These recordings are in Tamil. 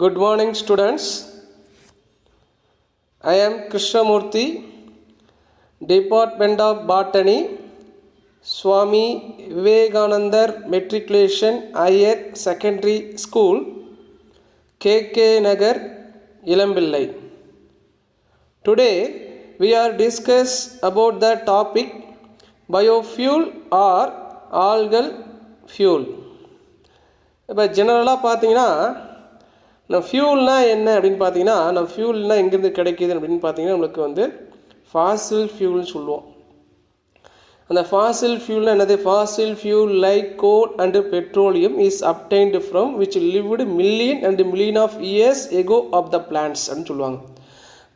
Good morning, students. I am Krishnamurthy, Department of Botany, Swami Vivekananda Matriculation Higher Secondary School, KK Nagar, Ilambillai. Today, we are discuss about the topic biofuel or algal fuel. இப்போ ஜெனரலாக பார்த்தீங்கன்னா நம்ம ஃபியூல்னால் என்ன அப்படின்னு பார்த்தீங்கன்னா நம்ம ஃபியூல்னால் எங்கேருந்து கிடைக்கிது அப்படின்னு பார்த்தீங்கன்னா நம்மளுக்கு வந்து ஃபாசில் ஃபியூல்னு சொல்லுவோம். அந்த ஃபாசில் ஃபியூல்னால் என்னது? Fossil fuel like coal and petroleum is obtained from which lived million and million of years ago of the plants அப்படின்னு சொல்லுவாங்க.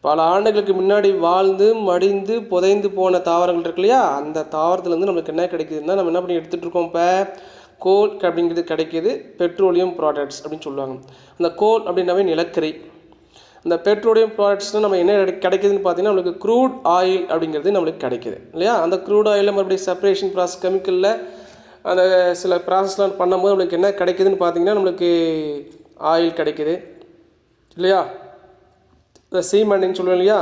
பல ஆண்டுகளுக்கு முன்னாடி வாழ்ந்து மடிந்து புதைந்து போன தாவரங்கள் இருக்கு இல்லையா, அந்த தாவரத்துலேருந்து நம்மளுக்கு என்ன கிடைக்குதுன்னா நம்ம என்ன பண்ணி எடுத்துகிட்டு இருக்கோம்? இப்போ கோல் அப்படிங்கிறது கிடைக்கிது, பெட்ரோலியம் ப்ராடக்ட்ஸ் அப்படின்னு சொல்லுவாங்க. அந்த கோல் அப்படின்னாவே நிலக்கரி. அந்த பெட்ரோலியம் ப்ராடக்ட்ஸ்னால் நம்ம என்ன கிடைக்குதுன்னு பார்த்தீங்கன்னா நம்மளுக்கு க்ரூட் ஆயில் அப்படிங்கிறது நம்மளுக்கு கிடைக்கிது இல்லையா. அந்த க்ரூட் ஆயிலில் மறுபடியும் செப்பரேஷன் ப்ராசஸ் கெமிக்கலில் அந்த சில ப்ராசஸ்லாம் பண்ணும்போது நம்மளுக்கு என்ன கிடைக்குதுன்னு பார்த்தீங்கன்னா நம்மளுக்கு ஆயில் கிடைக்கிது இல்லையா. இந்த சீமெண்ட்னு சொல்லுவோம் இல்லையா,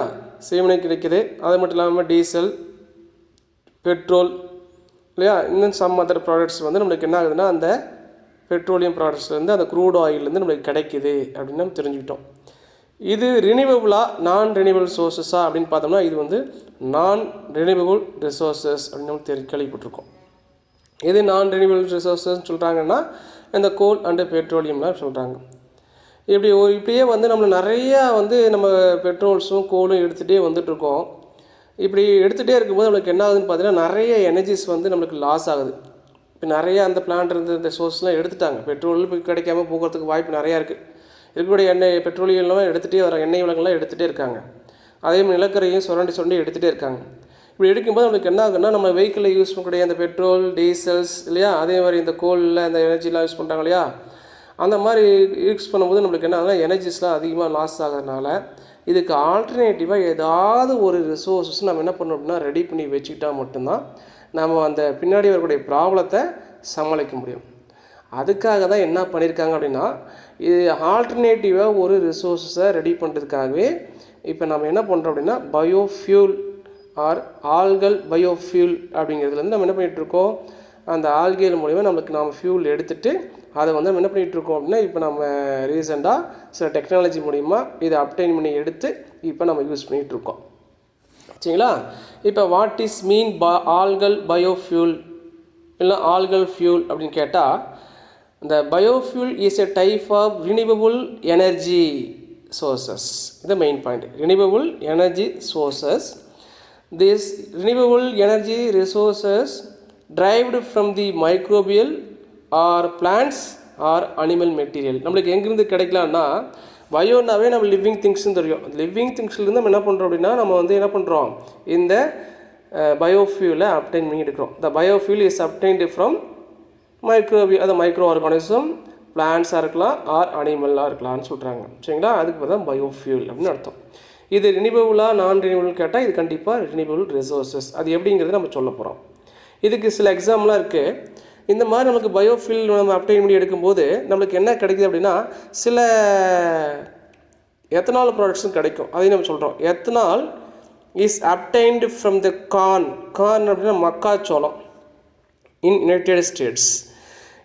சீமெண்ட் கிடைக்கிது. அது மட்டும் இல்லாமல் டீசல், பெட்ரோல் இல்லையா, இன்னும் சம் அதர் ப்ராடக்ட்ஸ் வந்து நம்மளுக்கு என்ன ஆகுதுன்னா அந்த பெட்ரோலியம் ப்ராடக்ட்ஸ்லேருந்து அந்த க்ரூட் ஆயிலேருந்து நம்மளுக்கு கிடைக்கிது அப்படின்னு நம்ம தெரிஞ்சுக்கிட்டோம். இது ரினியூவபுளாக நான் ரினியூவபிள் சோர்ஸஸாக அப்படின்னு பார்த்தோம்னா இது வந்து நான் ரினியூவபிள் ரிசோர்ஸஸ் அப்படின்னு நம்ம கேள்விப்பட்டிருக்கோம். இது நான் ரினியூவபிள் ரிசோர்ஸஸ்ன்னு சொல்கிறாங்கன்னா இந்த கோல் அண்டு பெட்ரோலியம்லாம் சொல்கிறாங்க. இப்படியே வந்து நம்ம நிறையா வந்து நம்ம பெட்ரோல்ஸும் கோலும் எடுத்துகிட்டே வந்துட்டுருக்கோம். இப்படி எடுத்துகிட்டே இருக்கும்போது நம்மளுக்கு என்ன ஆகுதுன்னு பார்த்தீங்கன்னா நிறைய எனர்ஜிஸ் வந்து நம்மளுக்கு லாஸ் ஆகுது. இப்போ நிறைய அந்த பிளான்ட் இருந்து இந்த சோர்ஸ்லாம் எடுத்துட்டாங்க. பெட்ரோல் இப்போ கிடைக்காம போகிறதுக்கு வாய்ப்பு நிறையா இருக்குது. இருக்கக்கூடிய எண்ணெய் பெட்ரோலியம்லாம் எடுத்துகிட்டே வராங்க, எண்ணெய் வளங்கள்லாம் எடுத்துகிட்டே இருக்காங்க. அதே மாதிரி நிலக்கரையும் சுரண்டி எடுத்துகிட்டே இருக்காங்க. இப்படி எடுக்கும்போது நம்மளுக்கு என்ன ஆகுதுன்னா நம்ம வெஹிக்கிளில் யூஸ் பண்ணக்கூடிய அந்த பெட்ரோல் டீசல்ஸ் இல்லையா, அதே மாதிரி இந்த கோலில் அந்த எனர்ஜிலாம் யூஸ் பண்ணுறாங்க இல்லையா, அந்த மாதிரி யூஸ் பண்ணும்போது நம்மளுக்கு என்ன ஆகுதுன்னா எனர்ஜிஸ்லாம் அதிகமாக லாஸ் ஆகிறதுனால இதுக்கு ஆல்டர்னேட்டிவாக ஏதாவது ஒரு ரிசோர்ஸஸ் நம்ம என்ன பண்ணணும் அப்படின்னா ரெடி பண்ணி வச்சுக்கிட்டால் மட்டும்தான் நம்ம அந்த பின்னாடி வரக்கூடிய ப்ராப்ளத்தை சமாளிக்க முடியும். அதுக்காக தான் என்ன பண்ணியிருக்காங்க அப்படின்னா இது ஆல்டர்னேட்டிவாக ஒரு ரிசோர்ஸஸை ரெடி பண்ணுறதுக்காகவே இப்போ நம்ம என்ன பண்ணுறோம் அப்படின்னா பயோஃபியூல் ஆர் ஆல்கல் பயோஃபியூல் அப்படிங்கிறதுலேருந்து நம்ம என்ன பண்ணிகிட்ருக்கோம், அந்த ஆல்கேல் மூலிமா நாம் ஃபியூல் எடுத்துகிட்டு அதை வந்து நம்ம என்ன பண்ணிகிட்ருக்கோம் அப்படின்னா இப்போ நம்ம ரீசெண்டாக சில டெக்னாலஜி மூலிமா இதை அப்டைன் பண்ணி எடுத்து இப்போ நம்ம யூஸ் பண்ணிகிட்ருக்கோம். சரிங்களா. இப்போ what is mean algal biofuel இல்லை ஆல்கல் ஃபியூல் அப்படின்னு கேட்டால் இந்த biofuel is a type of renewable energy sources. இது main point. Renewable energy sources. This renewable energy resources derived from the microbial or plants or animal material. நம்மளுக்கு எங்கேருந்து கிடைக்கலான்னா பயோனாவே நம்ம லிவிங் திங்ஸ்ன்னு தெரியும். லிவிங் திங்ஸ்லேருந்து நம்ம என்ன பண்ணுறோம் அப்படின்னா நம்ம வந்து என்ன பண்ணுறோம் இந்த பயோஃபியூலை அப்டைன் பண்ணி எடுக்கிறோம். த பயோஃபியூல் இஸ் அப்டைன்டு ஃப்ரம் அது மைக்ரோ ஆர்கானிசம், பிளான்ஸாக இருக்கலாம் ஆர் அனிமலாக இருக்கலாம்னு சொல்கிறாங்க. சரிங்களா. அதுக்கு தான் பயோஃபியூல் அப்படின்னு அர்த்தம். இது ரினியூவபுளாக நான் ரினியூவபிள் கேட்டால் இது கண்டிப்பாக ரினியூவபிள் ரிசோர்ஸஸ். அது எப்படிங்கிறது நம்ம சொல்ல போகிறோம். இதுக்கு சில எக்ஸாம்லாம் இருக்குது. இந்த மாதிரி நமக்கு பயோஃபியூல் நம்ம அப்டைன் பண்ணி எடுக்கும்போது நம்மளுக்கு என்ன கிடைக்குது அப்படின்னா சில எத்தனால் ப்ராடக்ட்ஸும் கிடைக்கும். அதையும் நம்ம சொல்கிறோம். Ethanol is obtained from the corn அப்படின்னா மக்காச்சோளம் இன் யுனைடெட் ஸ்டேட்ஸ்.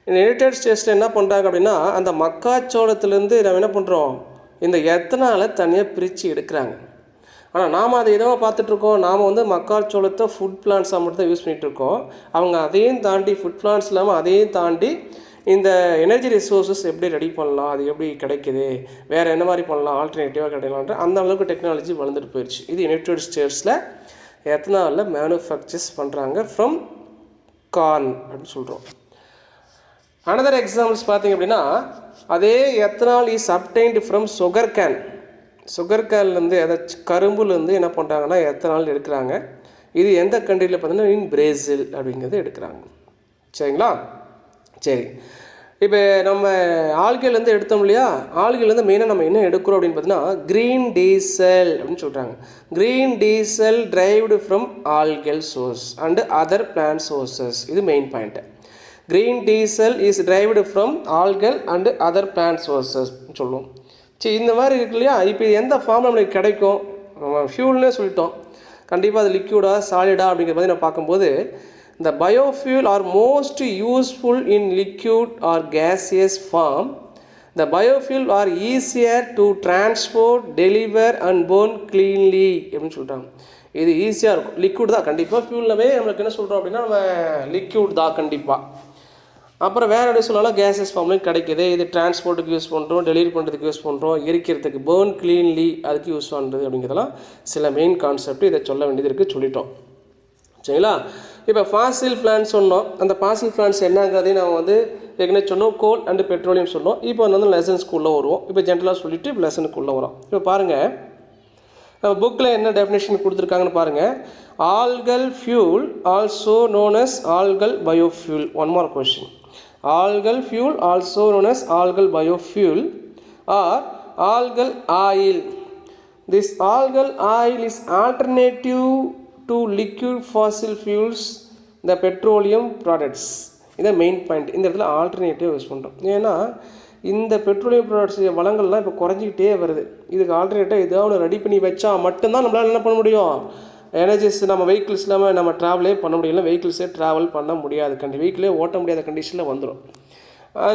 யுனைடெட் ஸ்டேட்ஸில் என்ன பண்ணுறாங்க அப்படின்னா அந்த மக்காச்சோளத்துலேருந்து நம்ம என்ன பண்ணுறோம் இந்த எத்தனாலை தனியாக பிரித்து எடுக்கிறாங்க. ஆனால் நாம் அதை எதோ பார்த்துட்ருக்கோம், நாம் வந்து மக்காச்சோளத்தை ஃபுட் பிளான்ஸாக மட்டும் தான் யூஸ் பண்ணிகிட்ருக்கோம். அவங்க அதையும் தாண்டி ஃபுட் பிளான்ஸ் இல்லாமல் அதையும் தாண்டி இந்த எனர்ஜி ரிசோர்ஸஸ் எப்படி ரெடி பண்ணலாம், அது எப்படி கிடைக்குது, வேறு என்ன மாதிரி பண்ணலாம், ஆல்டர்னேட்டிவாக கிடைக்கலான்ற அந்த அளவுக்கு டெக்னாலஜி வளர்ந்துட்டு போயிடுச்சு. இது யுனைடெட் ஸ்டேட்ஸில் எத்தனாலில் மேனுஃபேக்சர்ஸ் பண்ணுறாங்க ஃப்ரம் கார்ன் அப்படின்னு சொல்கிறோம். அனதர் எக்ஸாம்பிள்ஸ் பார்த்திங்க அப்படின்னா அதே ethanol is obtained from sugar cane. Sugar கேன்லேருந்து ஏதாச்சும் கரும்புலேருந்து என்ன பண்ணுறாங்கன்னா எத்தனால் எடுக்கிறாங்க. இது எந்த கண்ட்ரியில் பார்த்தீங்கன்னா இன் பிரேசில் அப்படிங்கிறது எடுக்கிறாங்க. சரிங்களா. சரி, இப்போ நம்ம ஆல்கேலேருந்து எடுத்தோம் இல்லையா, ஆல்கேலேருந்து மெயினாக நம்ம என்ன எடுக்கிறோம் அப்படின்னு பார்த்தீங்கன்னா க்ரீன் டீசல் அப்படின்னு சொல்கிறாங்க. Green diesel derived from algal source and other plant sources. இது main point. Green diesel is derived from algal and other plant sources சொல்லுவோம். சரி, இந்த மாதிரி இருக்கு இல்லையா? இப்போ எந்த ஃபார்ம் நம்மளுக்கு கிடைக்கும்? நம்ம ஃபியூல்னே சொல்லிட்டோம். கண்டிப்பாக அது லிக்யூடா சாலிடா அப்படிங்கிற மாதிரி நம்ம பார்க்கும்போது the biofuel are most useful in liquid or gaseous form. The biofuel are easier to transport, deliver and burn cleanly அப்படின்னு சொல்கிறாங்க. இது ஈஸியாக இருக்கும். லிக்விட் தான் கண்டிப்பாக. ஃபியூல்னவே நம்மளுக்கு என்ன சொல்கிறோம் அப்படின்னா நம்ம லிக்விட் தான் கண்டிப்பாக. அப்புறம் வேறு எப்படி சொல்லலாம், கேஸஸ் ஃபார்ம்லையும் கிடைக்கிது. இது டிரான்ஸ்போர்ட்டுக்கு யூஸ் பண்ணுறோம், டெலிவரி பண்ணுறதுக்கு யூஸ் பண்ணுறோம், எரிக்கிறதுக்கு பேர்ன் க்ளீன்லி அதுக்கு யூஸ் பண்ணுறது அப்படிங்கிறதெல்லாம் சில மெயின் கான்செப்ட். இதை சொல்ல வேண்டியது இருக்குது, சொல்லிட்டோம். சரிங்களா? இப்போ ஃபாசில் பிளான்ஸ் சொன்னோம். அந்த ஃபாசில் பிளான்ஸ் என்னங்கிறதையும் நம்ம வந்து ஏற்கனவே சொன்னோம். கோல் அண்டு பெட்ரோலியம் சொன்னோம். இப்போ வந்து லெசன்ஸ்குள்ளே வருவோம். இப்போ ஜென்ரலாக சொல்லிவிட்டு இப்போ லெசனுக்குள்ளே வரோம். இப்போ பாருங்கள், நம்ம புக்கில் என்ன டெஃபினேஷன் கொடுத்துருக்காங்கன்னு பாருங்கள். Algal fuel also known as algal biofuel. One more question. Algal fuel also known as algal biofuel or algal oil. This algal oil is alternative to liquid fossil fuels, the petroleum products. இது மெயின் பாயிண்ட். இந்த இடத்துல ஆல்டர்னேட்டிவ் யூஸ் பண்ணுறோம். ஏன்னா இந்த பெட்ரோலியம் ப்ராடக்ட்ஸ் வளங்கள்லாம் இப்போ குறைஞ்சிக்கிட்டே வருது. இதுக்கு ஆல்டர்னேட்டிவ் ஏதாவது ரெடி பண்ணி வச்சா மட்டும்தான் நம்மளால் என்ன பண்ண முடியும், எனர்ஜிஸ் நம்ம வெஹிக்கிள்ஸ் இல்லாமல் நம்ம ட்ராவலே பண்ண முடியல. வெஹிக்கிள்ஸே ட்ராவல் பண்ண முடியாது, வெஹிக்கிளே ஓட்ட முடியாத கண்டிஷனில் வந்துடும்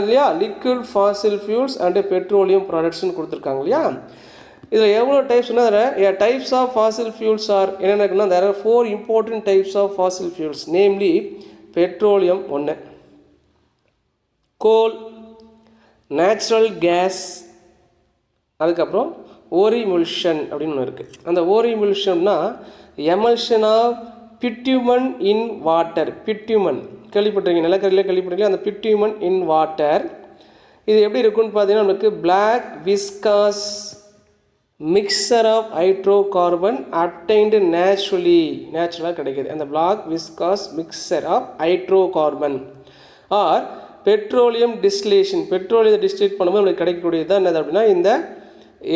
இல்லையா. Liquid fossil fuels and petroleum ப்ராடக்ட்ஸ்னு கொடுத்துருக்காங்க இல்லையா. இதில் எவ்வளோ டைப்ஸ்னா types of fossil fuels are என்னென்ன இருக்குன்னா there are 4 important types of fossil fuels, namely petroleum ஒன்று, கோல், நேச்சுரல் கேஸ், அதுக்கப்புறம் ஓரிமுல்ஷன் அப்படின்னு ஒன்று இருக்குது. அந்த ஓரிமுல்ஷன்னா emulsion of bitumen in water. Bitumen கேள்விப்பட்டிருக்கீங்க, நிலக்கரியில் கேள்விப்பட்டிருக்கீங்க. அந்த பிட்யூமன் இன் வாட்டர் இது எப்படி இருக்குன்னு பார்த்தீங்கன்னா நம்மளுக்கு black viscous mixture of hydrocarbon obtained நேச்சுரலாக கிடைக்கிது. அந்த black viscous mixture of hydrocarbon or petroleum distillation. பெட்ரோலியத்தை டிஸ்டிலேட் பண்ணும்போது நம்மளுக்கு கிடைக்கக்கூடியது தான் என்னது அப்படின்னா இந்த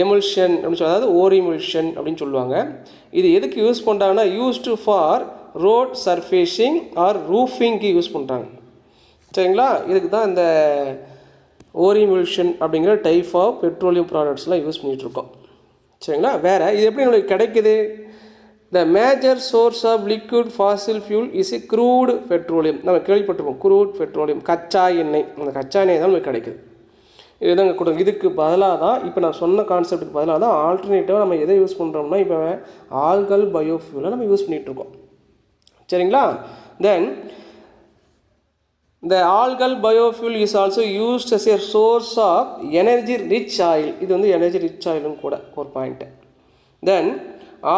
எமுல்ஷன் அப்படின்னு சொல்லி, அதாவது ஓரிமுல்ஷன் அப்படின்னு சொல்லுவாங்க. இது எதுக்கு யூஸ் பண்ணுறாங்கன்னா used for road surfacing or ரூஃபிங்க்கு யூஸ் பண்ணுறாங்க. சரிங்களா? இதுக்கு தான் இந்த ஓரிமுல்ஷன் அப்படிங்கிற டைப் ஆஃப் பெட்ரோலியம் ப்ராடக்ட்ஸ்லாம் யூஸ் பண்ணிகிட்ருக்கோம். சரிங்களா? வேறு இது எப்படி நம்மளுக்கு கிடைக்குது? The major source of liquid fossil fuel is a crude petroleum. நம்ம கேள்விப்பட்டிருக்கோம் க்ரூட் பெட்ரோலியம், கச்சா எண்ணெய். அந்த கச்சா எண்ணெய் தான் நம்மளுக்கு கிடைக்குது. இதுதாங்க கொடுங்க. இதுக்கு பதிலாக தான் இப்போ நான் சொன்ன கான்செப்ட்டுக்கு பதிலாக தான் ஆல்டர்னேட்டிவாக நம்ம எதை யூஸ் பண்ணுறோம்னா இப்போ ஆல்கல் பயோஃபியூலை நம்ம யூஸ் பண்ணிகிட்ருக்கோம். சரிங்களா? தென் the algal biofuel is also used as a source of energy rich oil. இது வந்து எனர்ஜி ரிச் ஆயிலும் கூட ஒரு point. Then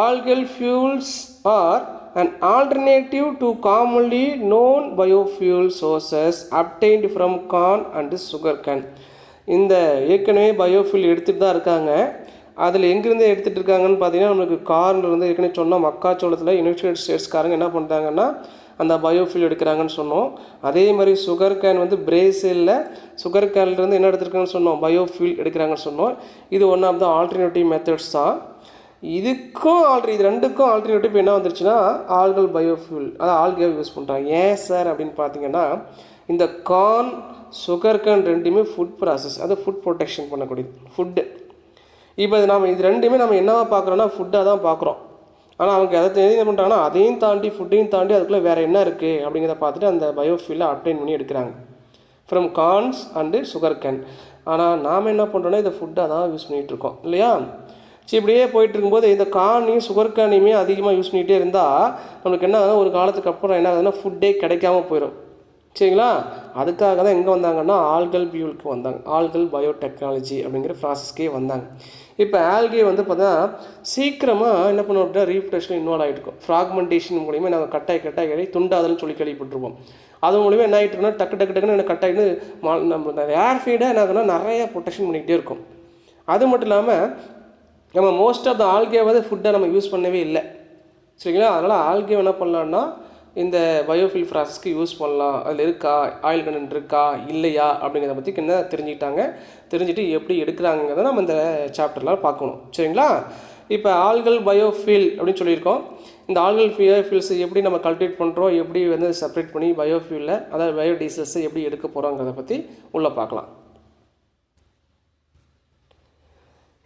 algal fuels are an alternative to commonly known biofuel sources obtained from corn and sugarcane. இந்த ஏற்கனவே பயோஃபியூல் எடுத்துகிட்டு தான் இருக்காங்க. அதில் எங்கேருந்து எடுத்துகிட்டு இருக்காங்கன்னு பார்த்தீங்கன்னா நம்மளுக்கு கார்ன்லேருந்து ஏற்கனவே சொன்னால் மக்காச்சோளத்தில் யுனைடெட் ஸ்டேட்ஸ்காரங்க என்ன பண்ணுறாங்கன்னா அந்த பயோஃபியூல் எடுக்கிறாங்கன்னு சொன்னோம். அதே மாதிரி சுகர் கேன் வந்து பிரேசிலில் சுகர் கேன்லேருந்து என்ன எடுத்துருக்காங்கன்னு சொன்னோம், பயோஃபியூல் எடுக்கிறாங்கன்னு சொன்னோம். இது one of the alternative methods தான். இதுக்கும் இது ரெண்டுக்கும் ஆல்டர்னேட்டிவ் என்ன வந்துருச்சுன்னா ஆல்கல் பயோஃபியூல், அதாவது ஆல்கேவை யூஸ் பண்ணுறாங்க. ஏன் சார் அப்படின்னு பார்த்தீங்கன்னா இந்த கார்ன் சுகர் கேன் ரெண்டுமே ஃபுட் ப்ராசஸ், அது ஃபுட் ப்ரொடெக்ஷன் பண்ணக்கூடியது ஃபுட்டு. இப்போ இது ரெண்டுமே நம்ம என்னவா பார்க்குறோன்னா ஃபுட்டாக தான் பார்க்குறோம். ஆனால் அவங்க எதை என்ன பண்ணுறாங்கன்னா அதையும் தாண்டி ஃபுட்டையும் தாண்டி அதுக்குள்ளே வேறு என்ன இருக்குது அப்படிங்கிறத பார்த்துட்டு அந்த பயோஃபியூலை அப்டைன் பண்ணி எடுக்கிறாங்க from corns and sugar cane. ஆனால் நாம் என்ன பண்ணுறோன்னா இதை ஃபுட்டாக தான் யூஸ் பண்ணிகிட்ருக்கோம் இல்லையா. சரி, இப்படியே போயிட்டு இருக்கும்போது இந்த கார்னையும் சுகர் கேனையுமே அதிகமாக யூஸ் பண்ணிகிட்டே இருந்தால் நம்மளுக்கு என்ன ஆகுதுன்னா ஒரு காலத்துக்கு அப்புறம் என்ன ஆகுதுன்னா ஃபுட்டே கிடைக்காம போயிடும். சரிங்களா? அதுக்காக தான் எங்கே வந்தாங்கன்னா ஆல்கல் பியூலுக்கு வந்தாங்க, ஆல்கல் பயோடெக்னாலஜி அப்படிங்கிற ப்ராசஸ்க்கே வந்தாங்க. இப்போ ஆல்கே வந்து பார்த்தா சீக்கிரமாக என்ன பண்ணுவோம் அப்படின்னா ரீப்ரேஷன் இன்வால்வ் ஆகிட்டுருக்கும். ஃப்ராக்மெண்டேஷன் மூலிமா நாங்கள் கட்டாய் துண்டாதல்னு சொல்லி கேள்விப்பட்டிருப்போம். அது மூலிமா என்ன ஆகிட்டுருக்குன்னா டக்குன்னு எனக்கு கட்டாயின்னு நம்ம ஏர் ஃபீடாக என்ன ஆகுதுன்னா நிறையா ப்ரொடெக்ஷன் பண்ணிக்கிட்டே இருக்கும். அது மட்டும் இல்லாமல் நம்ம மோஸ்ட் ஆஃப் த ஆல்கே வந்து ஃபுட்டை நம்ம யூஸ் பண்ணவே இல்லை. சரிங்களா? அதனால் ஆல்கே என்ன பண்ணலான்னா இந்த பயோஃபில் ப்ராசஸ்க்கு யூஸ் பண்ணலாம். அதில் இருக்கா ஆயில் கண்டென்ட் இருக்கா இல்லையா அப்படிங்கிறத பற்றி என்ன தெரிஞ்சுட்டு எப்படி எடுக்கிறாங்கிறத நம்ம இந்த சாப்டர்லாம் பார்க்கணும். சரிங்களா? இப்போ ஆல்கல் பயோஃபில் அப்படின்னு சொல்லியிருக்கோம். இந்த ஆல்கல் பயோஃபில்ஸை எப்படி நம்ம கல்டிவேட் பண்ணுறோம், எப்படி வந்து செப்பரேட் பண்ணி பயோஃபியூலில் அதாவது பயோடீசல்ஸை எப்படி எடுக்க போகிறோங்கிறத பற்றி உள்ளே பார்க்கலாம்.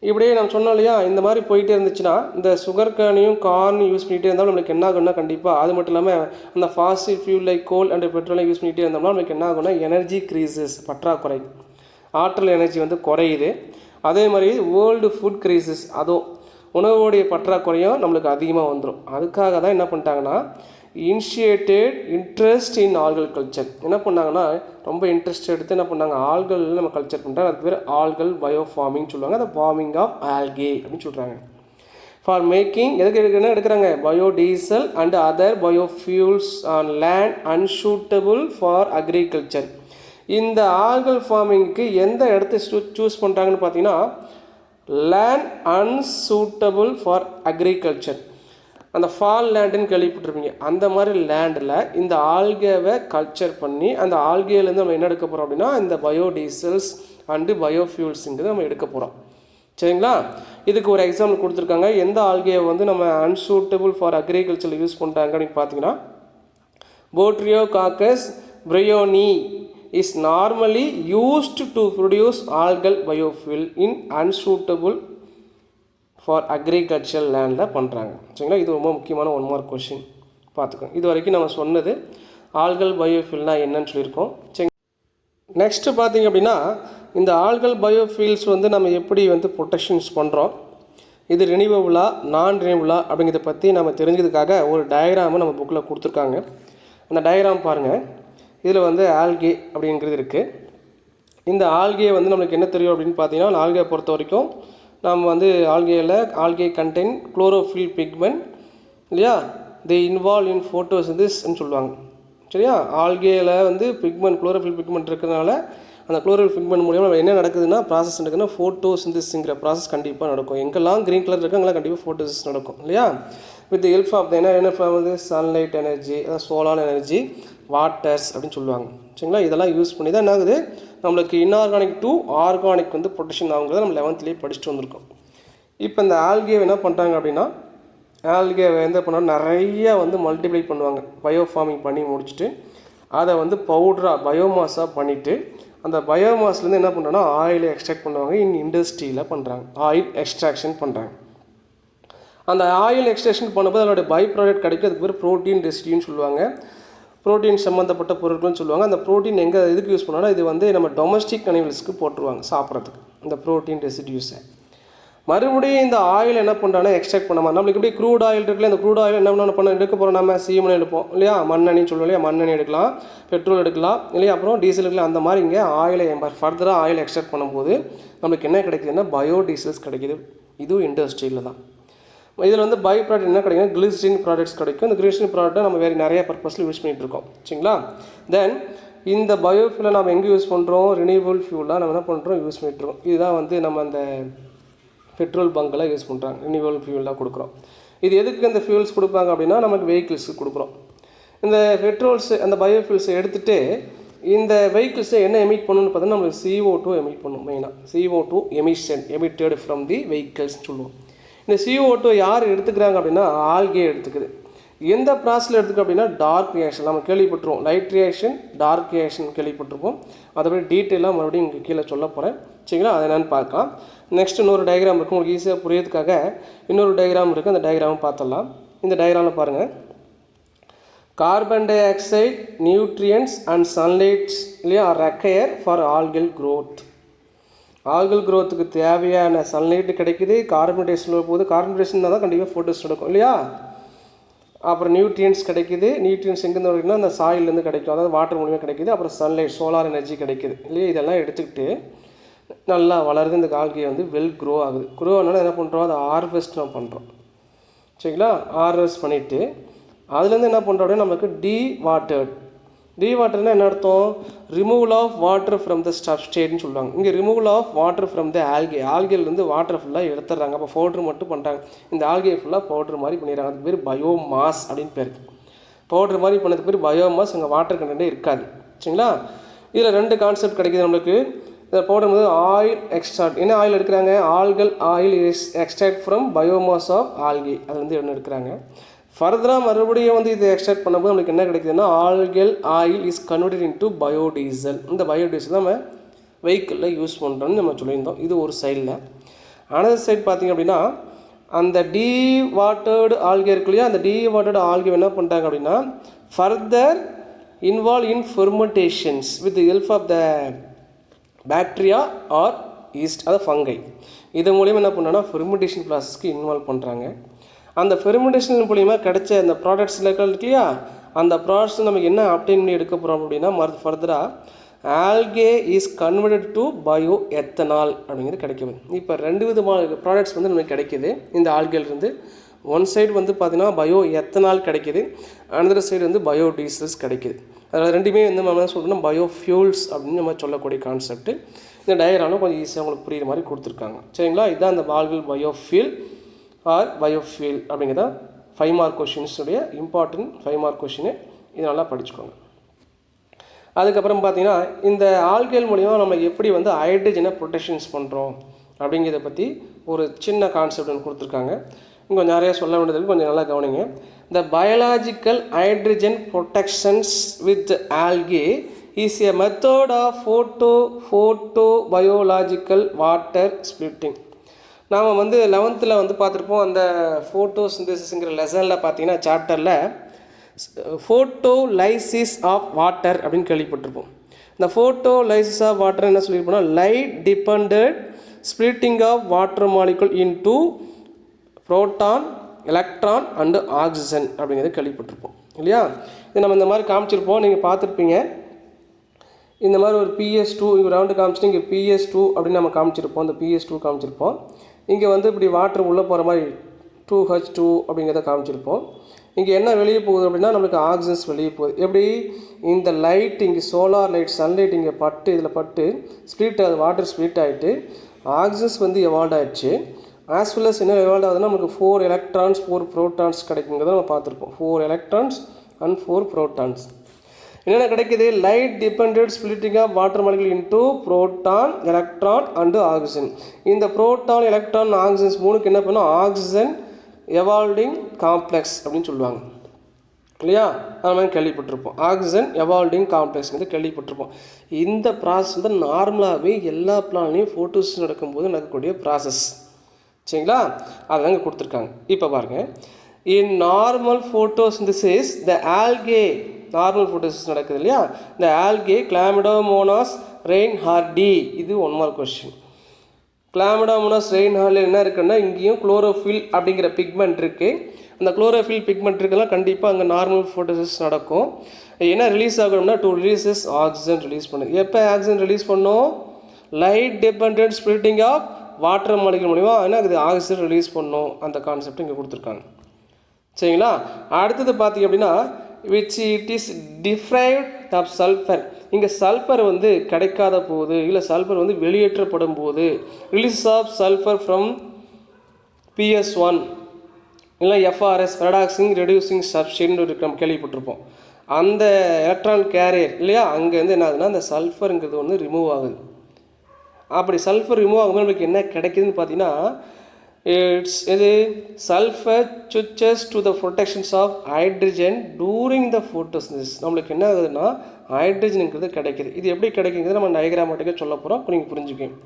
இப்படியே நம்ம சொன்னோம் இல்லையா, இந்த மாதிரி போயிட்டே இருந்துச்சுன்னா இந்த சுகர் கேனையும் கார்னையும் யூஸ் பண்ணிகிட்டே இருந்தாலும் நம்மளுக்கு என்ன ஆகும்னா கண்டிப்பாக அது மட்டும் இல்லாமல் அந்த Fazil fuel like goal and பெட்ரோலை யூஸ் பண்ணிகிட்டே இருந்தோம்னா நம்மளுக்கு என்ன ஆகும்னா எனர்ஜி க்ரீசஸ், பற்றாக்குறை, ஆற்றல் எனர்ஜி வந்து குறையுது. அதே மாதிரி வேர்ல்டு ஃபுட் க்ரைசிஸ், அதுவும் உணவுடைய பற்றாக்குறையும் நம்மளுக்கு அதிகமாக வந்துடும். அதுக்காக தான் என்ன பண்ணிட்டாங்கன்னா initiated interest in algal culture. என்ன பண்ணாங்கன்னா ரொம்ப இன்ட்ரெஸ்ட் எடுத்து என்ன பண்ணாங்க, ஆல்கல் நம்ம கல்ச்சர் பண்ணுறாங்க. அதுக்கு பேர் ஆல்கல் பயோ ஃபார்மிங் சொல்லுவாங்க. அந்த ஃபார்மிங் ஆஃப் ஆல்கே அப்படின்னு சொல்கிறாங்க. ஃபார் மேக்கிங் எதுக்கு என்ன எடுக்கிறாங்க, biodiesel and other biofuels on land unsuitable for agriculture. இந்த ஆல்கல் ஃபார்மிங்க்கு எந்த இடத்த சூஸ் பண்ணுறாங்கன்னு பார்த்தீங்கன்னா லேண்ட் அன்சூட்டபிள் ஃபார் அக்ரிகல்ச்சர். அந்த ஃபால் லேண்டுன்னு கேள்விப்பட்டிருப்பீங்க. அந்த மாதிரி லேண்டில் இந்த ஆல்கேவை கல்ச்சர் பண்ணி அந்த ஆல்கேலேருந்து நம்ம என்ன எடுக்க போகிறோம் அப்படின்னா இந்த பயோடீசல்ஸ் அண்டு பயோஃபியூல்ஸுங்கிறது நம்ம எடுக்க போகிறோம். சரிங்களா? இதுக்கு ஒரு எக்ஸாம்பிள் கொடுத்துருக்காங்க. எந்த ஆல்கேவை வந்து நம்ம அன்சூட்டபிள் ஃபார் அக்ரிகல்ச்சரில் யூஸ் பண்ணுறாங்க அப்படின்னு பார்த்தீங்கன்னா போட்ரியோகாக்கஸ் பிரையோனி is normally used to produce algal biofuel in unsuitable for agricultural landல பண்ணுறாங்க. சரிங்களா? இது ரொம்ப முக்கியமான ஒன் மார்க் கொஷின் பார்த்துக்கோங்க. இது வரைக்கும் நம்ம சொன்னது ஆல்கல் பயோஃபியூல்னா என்னன்னு சொல்லியிருக்கோம். சரி, நெக்ஸ்ட்டு பார்த்தீங்க அப்படின்னா இந்த ஆல்கல் பயோஃபியூல்ஸ் வந்து நம்ம எப்படி வந்து ப்ரொடெக்ஷன்ஸ் பண்ணுறோம், இது ரினியூவபுளா நான் ரினியூவபுளா அப்படிங்கிறத பற்றி நம்ம தெரிஞ்சதுக்காக ஒரு டயக்ராமை நம்ம புக்கில் கொடுத்துருக்காங்க. அந்த டயக்ராம் பாருங்கள். இதில் வந்து ஆல்கே அப்படிங்கிறது இருக்குது. இந்த ஆல்கே வந்து நம்மளுக்கு என்ன தெரியும் அப்படின்னு பார்த்தீங்கன்னா ஆல்கே பொறுத்த வரைக்கும் நம்ம வந்து ஆல்கே கண்டெயின் குளோரோஃபில் பிக்மெண்ட் இல்லையா, தி இன்வால்வ் இன் ஃபோட்டோசிந்தசிஸ்ன்னு சொல்லுவாங்க. சரியா? ஆல்கேயில் வந்து பிக்மெண்ட் குளோரோஃபில் பிக்மெண்ட் இருக்கிறதுனால அந்த குளோரோஃபில் பிக்மெண்ட் மூலியமாக என்ன நடக்குதுன்னா ப்ராசஸ் நடக்குதுன்னா ஃபோட்டோசிந்தசிஸ்ங்கிற ப்ராசஸ் கண்டிப்பாக நடக்கும். எங்கெல்லாம் க்ரீன் கலர் இருக்கோ அங்கெல்லாம் கண்டிப்பாக ஃபோட்டோசிஸ் நடக்கும் இல்லையா. வித் ஹெல்ப் ஆஃப் என்ன வந்து சன்லைட் எனர்ஜி, அதாவது சோலார் எனர்ஜி, வாட்டர்ஸ் அப்படின்னு சொல்லுவாங்க. சரிங்களா? இதெல்லாம் யூஸ் பண்ணி தான் என்ன ஆகுது நம்மளுக்கு இன்ஆர்கானிக் டு ஆர்கானிக் வந்து ப்ரொடெக்ஷன் ஆகுங்கிறத நம்ம 11th படிச்சுட்டு வந்திருக்கோம். இப்போ இந்த ஆல்கேவை என்ன பண்ணுறாங்க அப்படின்னா ஆல்கேவை என்ன பண்ணால் நிறைய வந்து மல்டிப்ளை பண்ணுவாங்க. பயோ ஃபார்மிங் பண்ணி முடிச்சுட்டு அதை வந்து பவுடராக பயோமாஸாக பண்ணிவிட்டு அந்த பயோமாஸ்லேருந்து என்ன பண்ணுறோன்னா ஆயிலை எக்ஸ்ட்ராக்ட் பண்ணுவாங்க. இண்டஸ்ட்ரியில் பண்ணுறாங்க, ஆயில் எக்ஸ்ட்ராக்ஷன் பண்ணுறாங்க. அந்த ஆயில் எக்ஸ்ட்ராக்ஷன் பண்ணும்போது அதோடைய பை ப்ராடக்ட் கிடைக்கும். அதுக்கு பேர் ப்ரோட்டீன் ரெசிடியூன்னு சொல்லுவாங்க. ப்ரோட்டீன் சம்மந்தப்பட்ட பொருட்கள்னு சொல்லுவாங்க. அந்த ப்ரோட்டீன் எங்கே எதுக்கு யூஸ் பண்ணோன்னா இது வந்து நம்ம டொமஸ்டிக் அனிமல்ஸ்க்கு போட்டுருவாங்க சாப்பிட்றதுக்கு இந்த ப்ரோட்டீன் ரெசிடியூஸை. மறுபடியும் இந்த ஆயில் என்ன பண்ணுறாங்கன்னா எக்ஸ்ட்ராக்ட் பண்ண மாதிரி நம்மளுக்கு எப்படி க்ரூட் ஆயில் இருக்குல்ல, இந்த க்ரூட் ஆயில் என்ன பண்ண எடுக்க போகிறோம், நம்ம சீமெண்ணெய் எடுப்போம் இல்லையா, மண்ணெண்ணின்னு சொல்லுவோம் இல்லையா, மண்ணெண்ணெய் எடுக்கலாம், பெட்ரோல் எடுக்கலாம் இல்லையா, அப்புறம் டீசல் எடுக்கலாம். அந்த மாதிரி இங்கே ஆயிலை ஃபர்தராக ஆயில் எக்ஸ்ட்ராக்ட் பண்ணும்போது நம்மளுக்கு என்ன கிடைக்குதுன்னா பயோடீசல்ஸ் கிடைக்கிது. இதுவும் இண்டஸ்ட்ரியில் தான். இதில் வந்து பை ப்ராடக்ட் என்ன கிடைக்கும், கிளிசரின் ப்ராடக்ட்ஸ் கிடைக்கும். இந்த கிளிசரின் ப்ராடக்ட்டை நம்ம வேறு நிறைய பர்பஸில் யூஸ் பண்ணிகிட்டு இருக்கோம். சரிங்களா? தென் இந்த பயோஃபியூலை நம்ம எங்கே யூஸ் பண்ணுறோம், ரினியூவபிள் ஃபியூலாக நம்ம என்ன பண்ணுறோம் யூஸ் பண்ணிட்டுருக்கோம். இதுதான் வந்து நம்ம அந்த பெட்ரோல் பங்க்கெல்லாம் யூஸ் பண்ணுறாங்க, ரினியூவபிள் ஃபியூலாக கொடுக்குறோம். இது எதுக்கு இந்த ஃபியூல்ஸ் கொடுப்பாங்க அப்படின்னா நமக்கு வெஹிக்கிள்ஸுக்கு கொடுக்குறோம். இந்த பெட்ரோல்ஸ் அந்த பயோஃபியூல்ஸை எடுத்துகிட்டு இந்த வெஹிக்கிள்ஸை என்ன எமிட் பண்ணணும்னு பார்த்தீங்கன்னா நம்மளுக்கு CO2 எமிட் பண்ணும். மெயினாக CO2 emission emitted from the வெஹிக்கிள்ஸ்னு சொல்லுவோம். இந்த CO2 யார் எடுத்துக்கிறாங்க அப்படின்னா ஆல்கே எடுத்துக்குது. எந்த ப்ராசஸில் எடுத்துக்க அப்படின்னா டார்க் ரியாக்ஷன் நம்ம கேள்விப்பட்டிருவோம். லைட் ரியாக்ஷன், டார்க் ரியாக்ஷன் கேள்விப்பட்டிருப்போம். அதை டீட்டெயிலாக மறுபடியும் இங்கே கீழே சொல்ல போகிறேன். சரிங்களா? அதை என்னென்னு பார்க்கலாம். நெக்ஸ்ட் இன்னொரு டயக்ராம் இருக்குது, உங்களுக்கு ஈஸியாக புரியறதுக்காக இன்னொரு டயக்ராம் இருக்குது. அந்த டயக்ராமை பார்த்துடலாம். இந்த டயக்ராமில் பாருங்கள், carbon dioxide, nutrients and sunlights இல்லையா required for algal growth. Algal க்ரோத்துக்கு தேவையான சன்லைட்டு கிடைக்குது. கார்பன் டை ஆக்சைடு போது கார்பன் டை ஆக்சைடு தான் கண்டிப்பாக ஃபோட்டோஸ் நடக்கும் இல்லையா. அப்புறம் நியூட்ரியன்ஸ் கிடைக்குது. நியூட்ரியன்ஸ் எங்கேருந்து கிடைக்குன்னா அந்த சாயிலேருந்து கிடைக்கும், அதாவது வாட்டர் மூலியமாக கிடைக்குது. அப்புறம் சன்லைட், சோலார் எனர்ஜி கிடைக்குது இல்லையா. இதெல்லாம் எடுத்துக்கிட்டு நல்லா வளருது. இந்த ஆல்கே வந்து வெல் க்ரோ ஆகுது. க்ரோ ஆனாலும் என்ன பண்ணுறோம், அதை ஹார்வெஸ்ட் நம்ம பண்ணுறோம். சரிங்களா? ஹார்வெஸ்ட் பண்ணிவிட்டு அதுலேருந்து என்ன பண்ணுறோம் அப்படின்னா நமக்கு டீவாட்டர்னா என்ன அர்த்தம், removal of water from the சப்ஸ்ட்ரேட்னு சொல்லுவாங்க. இங்கே removal of water from the ஆல்கேலேருந்து வாட்டர் ஃபுல்லாக எடுத்துடுறாங்க. அப்போ பவுட்ரு மட்டும் பண்ணுறாங்க. இந்த ஆல்கே ஃபுல்லாக பவுட்ரு மாதிரி பண்ணிடுறாங்க. அதுக்கு பேர் பயோமாஸ் அப்படின்னு பேர். பவுட்ரு மாதிரி பண்ணதுக்கு பேர் பயோமாஸ். அங்கே வாட்டர் கண்டென்ட்டே இருக்காது. சரிங்களா? இதில் ரெண்டு கான்செப்ட் கிடைக்கிது நம்மளுக்கு. இதை போடும்போது ஆயில் எக்ஸ்ட்ராக்ட், என்ன ஆயில் எடுக்கிறாங்க, algal oil is extract from biomass of algae, அது வந்து ஒன்று எடுக்கிறாங்க. ஃபர்தராக மறுபடியும் வந்து இதை எக்ஸ்ட்ராக்ட் பண்ணும்போது நம்மளுக்கு என்ன கிடைக்குதுன்னா algal oil is converted into biodiesel. இந்த பயோடீசல் நம்ம வெஹிக்கிளில் யூஸ் பண்ணுறோன்னு நம்ம சொல்லியிருந்தோம். இது ஒரு சைடில். அனதர் சைட் பார்த்திங்க அப்படின்னா அந்த டீவாட்டர்டு ஆல்கே இருக்கு இல்லையா, அந்த டீவாட்டர்டு ஆல்கே என்ன பண்ணுறாங்க அப்படின்னா further involve in fermentations with help of the bacteria or yeast, அது ஃபங்கை. இது மூலிமா என்ன பண்ணோன்னா ஃபெர்மெண்டேஷன் ப்ராசஸ்க்கு இன்வால்வ் பண்ணுறாங்க. அந்த ஃபெர்மெண்டேஷன் மூலிமா கிடைச்ச அந்த ப்ராடக்ட்ஸில் இருக்கு இல்லையா, அந்த ப்ராடக்ட்ஸ் நம்ம என்ன அப்டைன் பண்ணி எடுக்க போகிறோம் அப்படின்னா ஃபர்தராக algae is converted to bio ethanol அப்படிங்கிறது கிடைக்குது. இப்போ 2 விதமான ப்ராடக்ட்ஸ் வந்து நமக்கு கிடைக்கிது இந்த ஆல்கேலேருந்து. ஒன் சைடு வந்து பார்த்திங்கன்னா பயோ எத்தனால் கிடைக்கிது, அனதர் சைடு வந்து பயோ டீசல்ஸ் கிடைக்கிது. அதில் ரெண்டுமே வந்து நம்ம என்ன சொல்கிறோம்னா பயோ ஃபியூல்ஸ் அப்படின்னு நம்ம சொல்லக்கூடிய கான்செப்ட்டு. இந்த டயக்ராமும் கொஞ்சம் ஈஸியாக உங்களுக்கு புரியுற மாதிரி கொடுத்துருக்காங்க. சரிங்களா, இதுதான் அந்த ஆல்கல் பயோஃபியூல் ஆர் பயோஃபியூல் அப்படிங்கிறத 5 மார்க் கொஷின்ஸுடைய இம்பார்ட்டன்ட் 5 மார்க் கொஷினு. இது நல்லா படிச்சுக்கோங்க. அதுக்கப்புறம் பார்த்திங்கன்னா இந்த ஆல்கேல் மூலிமா நம்ம எப்படி வந்து ஹைட்ரஜனை ப்ரொடெக்ஷன்ஸ் பண்ணுறோம் அப்படிங்கிறத பற்றி ஒரு சின்ன கான்செப்ட் ஒன்று கொடுத்துருக்காங்க. கொஞ்சம் நிறையா சொல்ல வேண்டியது, கொஞ்சம் நல்லா கவனிங்க. The biological hydrogen productions with algae is a method of photobiological water splitting. நாம் வந்து 11th வந்து பார்த்துருப்போம். அந்த ஃபோட்டோசிந்தசிஸ்ங்கிற லெசனில் பார்த்தீங்கன்னா சாப்டரில் ஃபோட்டோலைசிஸ் ஆஃப் வாட்டர் அப்படின்னு கேள்விப்பட்டிருப்போம். இந்த ஃபோட்டோலைசிஸ் ஆஃப் வாட்டர் என்ன சொல்லியிருப்போம்னா light dependent splitting of water molecule into proton, electron and oxygen அப்படிங்கிறத கேள்விப்பட்டிருப்போம் இல்லையா. இது நம்ம இந்த மாதிரி காமிச்சிருப்போம், நீங்கள் பார்த்துருப்பீங்க. இந்த மாதிரி ஒரு PS2 இங்கே ரவுண்டு காமிச்சிட்டு இங்கே PS2 அப்படின்னு நம்ம காமிச்சிருப்போம். அந்த PS2 காமிச்சிருப்போம். இங்கே வந்து இப்படி வாட்டர் உள்ளே போகிற மாதிரி 2H2 அப்படிங்கிறத காமிச்சிருப்போம். இங்கே என்ன வெளியே போகுது அப்படின்னா நம்மளுக்கு ஆக்சிஜன்ஸ் வெளியே போகுது. எப்படி இந்த லைட் இங்கே சோலார் லைட் சன்லைட் இங்கே பட்டு இதில் பட்டு ஸ்ப்ளிட் ஆகுது, வாட்டர் ஸ்ப்ளிட் ஆகிட்டு ஆக்சிஜன்ஸ் வந்து எவால்வ் ஆகிடுச்சு. ஆஸ் வெல் அஸ் என்ன எவால்வ் ஆகுதுன்னா நமக்கு 4 எலக்ட்ரான்ஸ் 4 ப்ரோட்டான்ஸ் கிடைக்குங்கிறத நம்ம பார்த்துருப்போம். 4 எலக்ட்ரான்ஸ் அண்ட் 4 ப்ரோட்டான்ஸ். என்னென்ன கிடைக்குது? Light dependent splitting of water molecule into proton, electron and oxygen. இந்த புரோட்டான், எலக்ட்ரான், ஆக்சிஜன்ஸ் மூணுக்கு என்ன பண்ணும்? ஆக்சிஜன் எவால்விங் காம்ப்ளெக்ஸ் அப்படின்னு சொல்லுவாங்க இல்லையா. அது மாதிரி கேள்விப்பட்டிருப்போம். ஆக்சிஜன் எவால்விங் காம்ப்ளெக்ஸ்ங்கிறது கேள்விப்பட்டிருப்போம். இந்த ப்ராசஸ் வந்து நார்மலாகவே எல்லா பிளான்லையும் ஃபோட்டோஸ் நடக்கும்போது நடக்கக்கூடிய ப்ராசஸ். சரிங்களா, அதாங்க கொடுத்துருக்காங்க. இப்போ பாருங்கள், in normal photosynthesis the algae, normal ஃபோட்டோசிஸ் நடக்குது இல்லையா, இந்த ஆல்கே கிளாமிடோமோனாஸ் ரெயின்ஹார்டி. இது 1 மார்க் கொஸ்டின். கிளாமிடோமோனாஸ் ரெயின்ஹார்டில் என்ன இருக்குன்னா இங்கேயும் குளோரோஃபில் அப்படிங்கிற பிக்மெண்ட் இருக்குது. அந்த குளோரோஃபில் பிக்மெண்ட் இருக்குன்னா கண்டிப்பாக அங்கே நார்மல் ஃபோட்டோசிஸ் நடக்கும். என்ன ரிலீஸ் ஆகணும்னா டு ரிலீஸஸ் ஆக்சிஜன் ரிலீஸ் பண்ணுது. எப்போ ஆக்சிஜன் ரிலீஸ் பண்ணோம்? Light dependent splitting of water molecule மூலிமா என்ன அது ஆக்சிஜன் ரிலீஸ் பண்ணோம். அந்த கான்செப்ட் இங்கே கொடுத்துருக்காங்க. சரிங்களா, அடுத்தது பார்த்தீங்க அப்படின்னா which it is deprived of sulfur. இங்கே சல்ஃபர் வந்து கிடைக்காத போது இல்லை சல்ஃபர் வந்து வெளியேற்றப்படும் போது release of sulphur from PS1 இல்லை FRS ரெடாக்சிங் ரெடியூசிங் சப்ஸ்டேட்னு நம்ம கேள்விப்பட்டிருப்போம். அந்த எலக்ட்ரான் கேரியர் இல்லையா, அங்கேருந்து என்ன ஆகுதுன்னா அந்த சல்ஃபருங்கிறது ஒன்று ரிமூவ் ஆகுது. அப்படி சல்ஃபர் ரிமூவ் ஆகும்போது நம்மளுக்கு என்ன கிடைக்குதுன்னு பார்த்தீங்கன்னா இது sulphur switches to the productions of hydrogen during the photosynthesis. நம்மளுக்கு என்ன ஆகுதுன்னா ஹைட்ரஜனுங்கிறது கிடைக்கிது. இது எப்படி கிடைக்குங்கிறது நம்ம டயக்ராமேட்டிக்காக சொல்ல போகிறோம், அப்போ நீங்கள் புரிஞ்சுக்கணும்.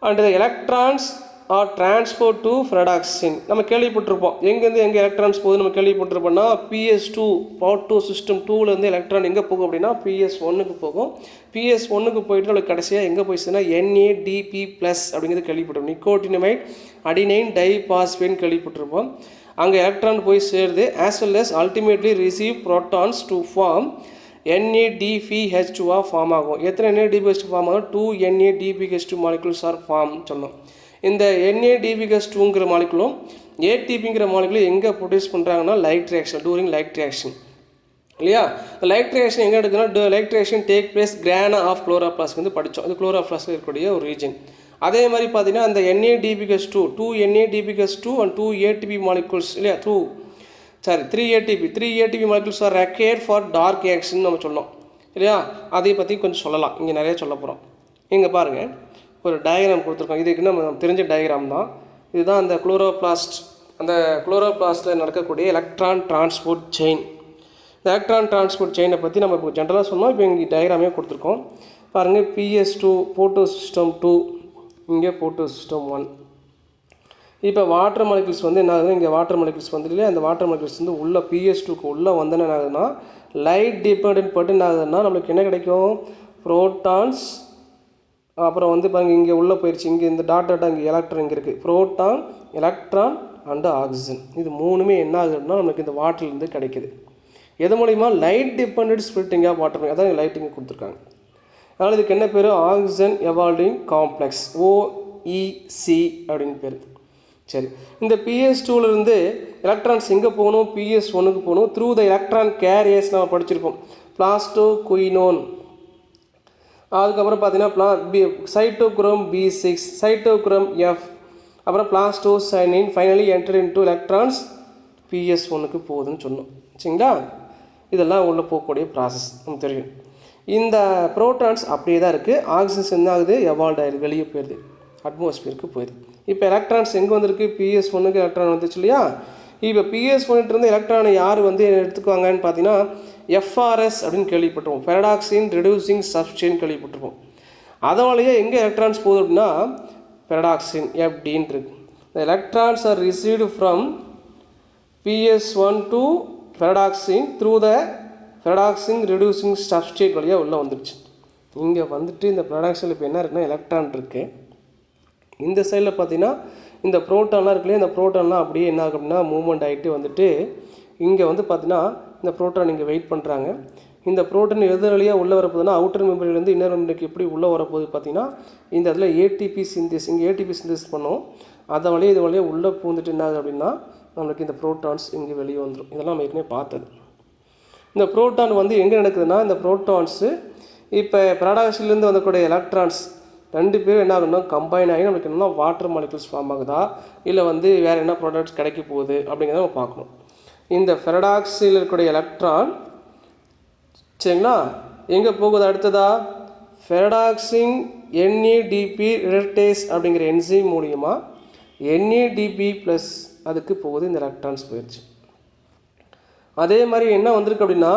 And the electrons are transport to ரெடாக்சின். நம்ம கேள்விப்பட்டிருப்போம், எங்கேருந்து எங்கே எலக்ட்ரான்ஸ் போகுது நம்ம கேள்விப்பட்டிருப்போம்னா PS2 பாட் சிஸ்டம் 2லேருந்து எலக்ட்ரான் எங்கே போகும் அப்படின்னா PS1க்கு போகும். PS1க்கு போயிட்டு நம்மளுக்கு கடைசியாக எங்கே போயிடுச்சுன்னா NADP+ அப்படிங்கிறது கேள்விப்பட்டிருப்போம். நிக்கோட்டினமைட் அடினைன் டைபாஸ்பேட் கேள்விப்பட்டிருப்போம். அங்கே எலக்ட்ரான் போய் சேருது. As well as ultimately receive protons to form NADPH2 form ஆகும். எத்தனை NADPH2 ஃபார்ம் ஆகும்? 2 NADPH2 மாலிகுல்ஸ் ஆர் ஃபார்ம் சொன்னோம். இந்த NADPH2ங்கிற மாலிகுலும் ATPங்கிற மாலிகுலும் எங்கே ப்ரொடியூஸ் பண்ணுறாங்கன்னா light reaction, during light reaction இல்லையா. லைட் ரியாக்ஷன் எங்கே எடுக்குன்னா light reaction take place grana of chloroplast வந்து படித்தோம். அது குளோரோபிளாஸ்ட் இருக்கக்கூடிய ஒரு ரீஜன். அதே மாதிரி பார்த்தீங்கன்னா அந்த NADPH2 2 NADPH2 and 2 ATP molecules இல்லையா, 3 ATP molecules are required for dark reaction நம்ம சொன்னோம் இல்லையா. அதை பற்றி கொஞ்சம் சொல்லலாம், இங்கே நிறைய சொல்ல போகிறோம். இங்கே பாருங்கள், ஒரு டயக்ராம் கொடுத்துருக்கோம். இதுக்கு நம்ம தெரிஞ்ச டயக்ராம் தான். இதுதான் அந்த குளோரோபிளாஸ்ட். அந்த குளோரோபிளாஸ்ட்டில் நடக்கக்கூடிய எலக்ட்ரான் டிரான்ஸ்போர்ட் செயின். இந்த எலக்ட்ரான் டிரான்ஸ்போர்ட் செயினை பற்றி நம்ம இப்போ ஜென்ரலாக சொன்னோம். இப்போ இங்கே டயக்ராமே கொடுத்துருக்கோம் பாருங்கள். PS2 போட்டோ சிஸ்டம் 2 இங்கே போட்டோ சிஸ்டம் 1. இப்போ வாட்டர் மாலிகுல்ஸ் வந்து என்ன ஆகுதுன்னா, இங்கே வாட்டர் மாலிகுல்ஸ் வந்து இல்லையா, அந்த வாட்டர் மாலிகுல்ஸ் வந்து உள்ள PS2க்கு உள்ளே வந்தோன்னா என்ன ஆகுதுன்னா, லைட் டிபெண்டன்ட் பட்டு என்ன ஆகுதுன்னா நம்மளுக்கு என்ன கிடைக்கும், ப்ரோட்டான்ஸ். அப்புறம் வந்து பாருங்கள் இங்கே உள்ளே போயிடுச்சு, இங்கே இந்த டாட்டாக இங்கே எலக்ட்ரான் இங்கே இருக்குது, ப்ரோட்டான், எலக்ட்ரான் அண்டு ஆக்சிஜன். இது மூணுமே என்ன ஆகுதுன்னா நம்மளுக்கு இந்த வாட்டர்லேருந்து கிடைக்குது. எது மூலிமா, light dependent splitting of water, அதான் லைட்டிங் கொடுத்துருக்காங்க. அதனால் இதுக்கு என்ன பேர், ஆக்சிஜன் எவால்விங் காம்ப்ளெக்ஸ், OEC அப்படின்னு பேர். சரி, இந்த PS2லேருந்து எலக்ட்ரான்ஸ் எங்கே போகணும், PS1க்கு போகணும். த்ரூ த எலக்ட்ரான் கேரியர்ஸ் நம்ம படிச்சிருப்போம், பிளாஸ்டோ குயினோன். அதுக்கப்புறம் பார்த்தீங்கன்னா சைட்டோக்ரோம் B6, சைட்டோக்ரோம் F, அப்புறம் பிளாஸ்டோசைனின் ஃபைனலி என்டர் இன்டு எலக்ட்ரான்ஸ் PS1க்கு போகுதுன்னு சொன்னோம். சரிங்களா, இதெல்லாம் உள்ள போகக்கூடிய ப்ராசஸ் நமக்கு தெரியும். இந்த ப்ரோட்டான்ஸ் அப்படியே தான் இருக்குது. ஆக்சிஜன் என்ன ஆகுது, எவால்வ் ஆகிடுது, வெளியே போயிடுது, அட்மாஸ்பியருக்கு போயிடுது. இப்போ எலக்ட்ரான்ஸ் எங்கே வந்திருக்கு, PS1க்கு எலக்ட்ரான் வந்துச்சு இல்லையா. இப்போ PS1லேருந்து எலக்ட்ரானை யார் வந்து எடுத்துக்குவாங்கன்னு பார்த்தீங்கன்னா FRS அப்படின்னு கேள்விப்பட்டிருப்போம், பெரடாக்சின் ரெடியூசிங் சப்ஸ்டேட்னு கேள்விப்பட்டிருப்போம். அதனாலேயே எங்கே எலக்ட்ரான்ஸ் போகுது அப்படின்னா பெரடாக்சின் FDன்னு இருக்கு. The electrons are received from PS1 to ferredoxin through the ferredoxin reducing substrate வழியாக உள்ளே வந்துடுச்சு. இங்கே வந்துட்டு இந்த பெரடாக்சினில் இப்போ என்ன இருக்குன்னா எலக்ட்ரான் இருக்குது. இந்த சைடில் பார்த்தீங்கன்னா இந்த ப்ரோட்டான்லாம் இருக்குல்லையே, இந்த ப்ரோட்டான்லாம் அப்படியே என்ன ஆகும் அப்படின்னா மூவ்மெண்ட் ஆகிட்டு வந்துட்டு இங்கே வந்து பார்த்தீங்கன்னா இந்த ப்ரோட்டான் இங்கே வெயிட் பண்ணுறாங்க. இந்த ப்ரோட்டான் எது வழியாக உள்ளே வரப்போகுதுன்னா அவுட்டர் மெம்பரிலேருந்து இன்னர் மெம்பருக்கு எப்படி உள்ளே வரப்போகுது பார்த்தீங்கன்னா இந்த இடத்துல ATP சிந்தேஸ், இங்கே ATP சிந்தேஸ் பண்ணோம், அதை வழியாக இது வழியாக உள்ளே பூந்துட்டு என்ன ஆகுது அப்படின்னா நம்மளுக்கு இந்த ப்ரோட்டான்ஸ் இங்கே வெளியே வந்துடும். இதெல்லாம் நம்ம ஏற்கனவே பார்த்தது. இந்த ப்ரோட்டான் வந்து எங்கே நடக்குதுன்னா, இந்த ப்ரோட்டான்ஸு இப்போ பெரடாக்சின்லேருந்து வந்தக்கூடிய எலக்ட்ரான்ஸ் ரெண்டு பேரும் என்ன ஆகுதுன்னா கம்பைன் ஆகி நம்மளுக்கு என்னென்னா வாட்டர் மாலிகுல்ஸ் ஃபார்ம் ஆகுதா, இல்லை வந்து வேறு என்ன ப்ராடக்ட்ஸ் கிடைக்க போகுது அப்படிங்கிறத நம்ம பார்க்கணும். இந்த பெரடாக்சில் இருக்கக்கூடிய எலக்ட்ரான் சரிங்களா எங்கே போகுது அடுத்ததா, பெரடாக்சின் NADP ரிடக்டேஸ் அப்படிங்கிற என்சைம் மூலியமாக NADP ப்ளஸ் அதுக்கு போகுது, இந்த எலக்ட்ரான்ஸ் போயிடுச்சு. அதே மாதிரி என்ன வந்திருக்கு அப்படின்னா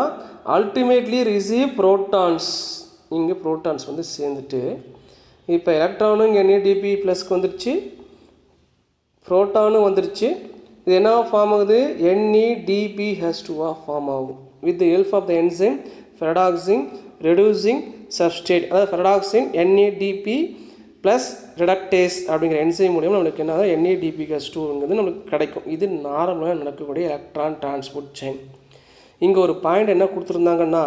அல்டிமேட்லி ரிசீவ் ப்ரோட்டான்ஸ், இங்கே ப்ரோட்டான்ஸ் வந்து சேர்ந்துட்டு இப்போ எலக்ட்ரானும் இங்கே NADP ப்ளஸ்க்கு வந்துடுச்சு, ப்ரோட்டானும் வந்துடுச்சு. இது என்ன ஃபார்ம் ஆகுது, NADPH2 ஃபார்ம் ஆகும் with the help of the enzyme ferredoxin reducing substrate. அதாவது பெரடாக்சின் NADP ப்ளஸ் ரிடக்டேஸ் அப்படிங்கிற என்சைம் மூலியமாக நம்மளுக்கு என்ன NADPH2ங்கிறது நம்மளுக்கு கிடைக்கும். இது நார்மலாக நடக்கக்கூடிய எலக்ட்ரான் டிரான்ஸ்போர்ட் செயின். இங்கே ஒரு பாயிண்ட் என்ன கொடுத்துருந்தாங்கன்னா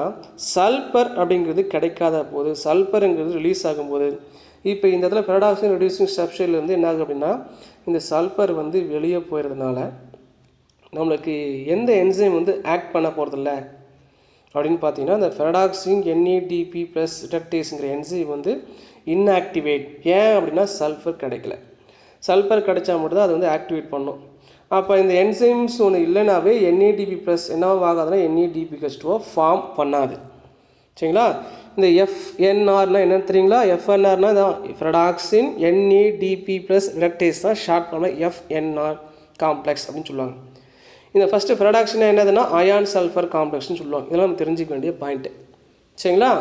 சல்பர் அப்படிங்கிறது கிடைக்காத போது, சல்பருங்கிறது ரிலீஸ் ஆகும்போது இப்போ இந்த இடத்துல பெரடாக்சின் ரெடியூசிங் சப்ஸ்டேட்லேருந்து என்ன ஆகுது அப்படின்னா இந்த சல்பர் வந்து வெளியே போயிடுறதுனால நம்மளுக்கு எந்த என்சைம் வந்து ஆக்ட் பண்ண போகிறதில்ல அப்படின்னு பார்த்தீங்கன்னா இந்த பெரடாக்சின் NADP ப்ளஸ் ரிடக்டேஸுங்கிற என்சைம் வந்து இன்ஆக்டிவேட். ஏன் அப்படின்னா சல்ஃபர் கிடைக்கல, சல்ஃபர் கிடைச்சா மட்டும் தான் அது வந்து ஆக்டிவேட் பண்ணும். அப்போ இந்த என்சைம்ஸ் ஒன்று இல்லைனாவே NADP ப்ளஸ் என்னவோ ஆகாதுன்னா NADPH2 ஃபார்ம் பண்ணாது. சரிங்களா, இந்த FNRனால் என்னென்னு தெரியுங்களா, FNRனால் தான் பெரடாக்சின் NADP ப்ளஸ் ரிடக்டேஸ் தான் ஷார்ட் ஃபார்மில் FNR காம்ப்ளெக்ஸ் அப்படின்னு சொல்லுவாங்க. இந்த ஃபஸ்ட்டு பெரடாக்சின் என்னதுன்னா அயான் சல்ஃபர் காம்ப்ளெக்ஸ்னு சொல்லுவாங்க. இதெல்லாம் நம்ம தெரிஞ்சிக்க வேண்டிய பாயிண்ட்டு. சரிங்களா,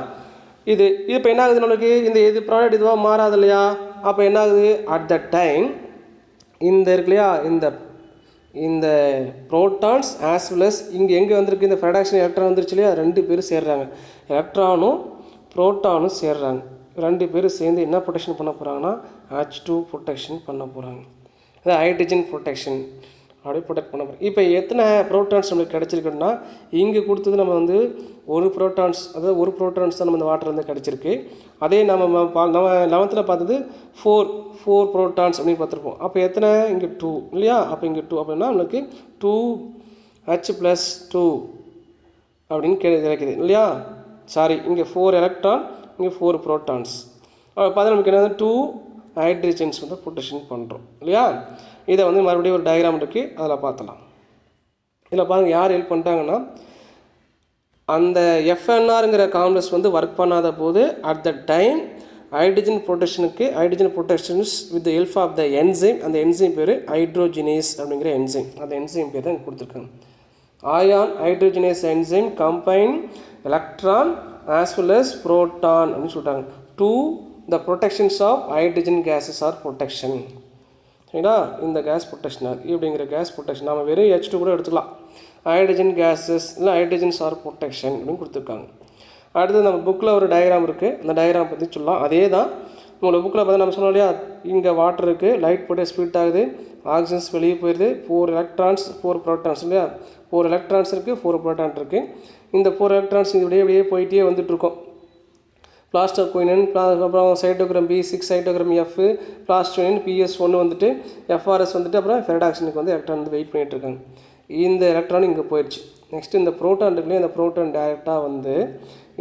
இது இப்போ என்ன ஆகுது நம்மளுக்கு இந்த இது ப்ராடக்ட் இதுவாக மாறாது இல்லையா. அப்போ என்ன ஆகுது அட் த டைம் இந்த இருக்கு இல்லையா இந்த ப்ரோட்டான்ஸ் ஆஸ் வெல் அஸ் இங்கே எங்கே வந்திருக்கு இந்த பெரடாக்சின் எலக்ட்ரான் வந்துருச்சு இல்லையா, ரெண்டு பேரும் சேர்றாங்க, எலக்ட்ரானும் ப்ரோட்டானும் சேர்றாங்க. ரெண்டு பேரும் சேர்ந்து என்ன ப்ரொடெக்ஷன் பண்ண போகிறாங்கன்னா H2 ப்ரொடெக்ஷன் பண்ண போகிறாங்க, அதாவது ஹைட்ரஜன் ப்ரொடெக்ஷன் அப்படியே ப்ரொடெக்ட் பண்ண போகிறோம். இப்போ எத்தனை ப்ரோட்டான்ஸ் நம்மளுக்கு கிடச்சிருக்குன்னா இங்கே கொடுத்தது நம்ம வந்து ஒரு ப்ரோட்டான்ஸ், அதாவது ஒரு ப்ரோட்டான்ஸ் தான் நம்ம இந்த வாட்டர் வந்து கிடச்சிருக்கு. அதே நம்ம 11th பார்த்தது 4 ப்ரோட்டான்ஸ் அப்படின்னு பார்த்துருப்போம். அப்போ எத்தனை இங்கே 2 இல்லையா, அப்போ இங்கே 2 அப்படின்னா நம்மளுக்கு 2H+2 அப்படின்னு கிடைக்குது இல்லையா. சாரி, இங்கே 4 எலக்ட்ரான், இங்கே 4 ப்ரோட்டான்ஸ். பார்த்தா நமக்கு என்ன 2 ஹைட்ரஜன்ஸ் வந்து ப்ரொடெக்ஷன் பண்ணுறோம் இல்லையா. இதை வந்து மறுபடியும் ஒரு டயக்ராம் இருக்குது, அதில் பார்த்தலாம். இதில் பாருங்கள் யார் ஹெல்ப் பண்ணிட்டாங்கன்னா அந்த FNRங்கிற காம்ப்ளெக்ஸ் வந்து ஒர்க் பண்ணாத போது at the time hydrogen productions with the help of the enzyme. அந்த என்சைம் பேர் ஹைட்ரோஜினேஸ் அப்படிங்கிற என்சைம். அந்த என்சைம் பேர் தான் கொடுத்துருக்காங்க. Ion hydrogenase enzyme combine electron as well as proton அப்படின்னு சொல்லிட்டாங்க. 2 the productions of hydrogen gases are production. சரிங்களா, இந்த கேஸ் ப்ரொடெக்ஷன் இப்படிங்கிற கேஸ் ப்ரொடெக்ஷன் நம்ம வெறும் H2 கூட எடுத்துக்கலாம். ஹைட்ரஜன் கேஸஸ் இல்லை ஹைட்ரஜன்ஸ் ஆர் ப்ரொடெக்ஷன் அப்படின்னு கொடுத்துருக்காங்க. அடுத்து நம்ம புக்கில் ஒரு டயக்ராம் இருக்குது, அந்த டயக்ராம் பற்றி சொல்லலாம். அதே தான் உங்களோட புக்கில் பார்த்தா நம்ம சொன்னோம் இல்லையா, இங்கே வாட்டர் இருக்குது, லைட் போட்டு ஸ்பீட் ஆகுது, ஆக்சிஜன்ஸ் வெளியே போயிடுது, 4 எலக்ட்ரான்ஸ் 4 ப்ரோட்டான்ஸ் இல்லையா, 4 எலக்ட்ரான்ஸ் இருக்குது, 4 ப்ரோட்டான் இருக்குது. இந்த 4 எலக்ட்ரான்ஸ் இப்படியே போயிட்டே வந்துட்டுருக்கோம். பிளாஸ்டோகுயினின் அப்புறம் cytogram B6 cytogram F பிளாஸ்டோனின் PS1 வந்துட்டு FRS வந்துட்டு அப்புறம் ஃபெரடாக்சினுக்கு வந்து எலக்ட்ரான் வந்து வெயிட் பண்ணிகிட்டு இருக்காங்க. இந்த எலக்ட்ரான் இங்கே போயிடுச்சு. நெக்ஸ்ட்டு இந்த ப்ரோட்டான் இருக்குல்லையே, இந்த ப்ரோட்டான் டைரெக்டாக வந்து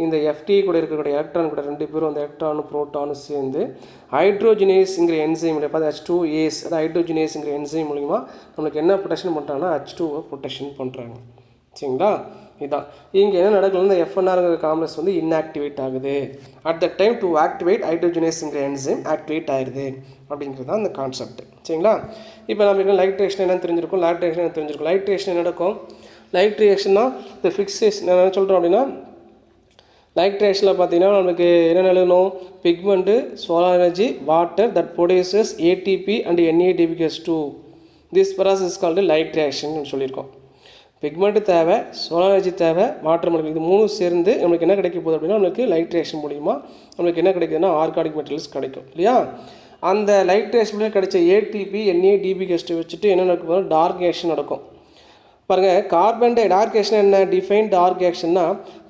இந்த FT கூட இருக்கக்கூடிய எலக்ட்ரான் கூட 2 பேரும் அந்த எலக்ட்ரானும் ப்ரோட்டானும் சேர்ந்து ஹைட்ரோஜினேஸ்ங்கிற என்சைம் பார்த்து H2AS அது ஹைட்ரோஜினேஸ்ங்கிற என்சைம் மூலிமா நம்மளுக்கு என்ன ப்ரொடெக்ஷன் பண்ணுறாங்கன்னா H2O ப்ரொடெக்ஷன் பண்ணுறாங்க. சரிங்களா, இதுதான் இங்கே என்ன நடக்கல, இந்த FNRங்கிற காம்ப்ளெக்ஸ் வந்து இன்ஆக்டிவேட் ஆகுது. At the time to activate ஹைட்ரோஜினேஸ்ங்கிற என்சைம் ஆக்டிவேட் ஆகிடுது அப்படிங்கிறது தான் அந்த கான்செப்ட். சரிங்களா, இப்போ நம்ம லைட் ரியாக்ஷன் என்னன்னு தெரிஞ்சிருக்கும், லைட் ரியாக்ஷன் என்ன தெரிஞ்சிருக்கும். லைட் ரியாக்ஷன் என்ன நடக்கும், லைட் ரியாக்ஷன்னா இந்த ஃபிக்ஸேஷன் என்ன சொல்கிறோம் அப்படின்னா, லைட் ரியாக்ஷனில் பார்த்தீங்கன்னா நமக்கு என்ன எழுதணும், pigment, solar energy, water that produces ATP and NADPH2. This process is called light reaction சொல்லியிருக்கோம். பிக்மெண்ட்டு தேவை, சோலார் எனர்ஜி தேவை, வாட்டர் மாலிகுல், இது மூணும் சேர்ந்து நம்மளுக்கு என்ன கிடைக்க போகுது அப்படின்னா நம்மளுக்கு லைட் ரியாக்ஷன் மூலிமா நம்மளுக்கு என்ன கிடைக்குதுன்னா ஆர்கானிக் மெட்டீரியல்ஸ் கிடைக்கும் இல்லையா. அந்த லைட் ரியாக்ஷனில் கிடைச்ச ATP NADPH2 வச்சுட்டு என்ன நடக்கும், டார்க் ரியாக்ஷன் நடக்கும். பாருங்கள், கார்பன் டை டார்க் ரியாக்ஷன் என்ன, டிஃபைன் டார்க் ரியாக்ஷன்னா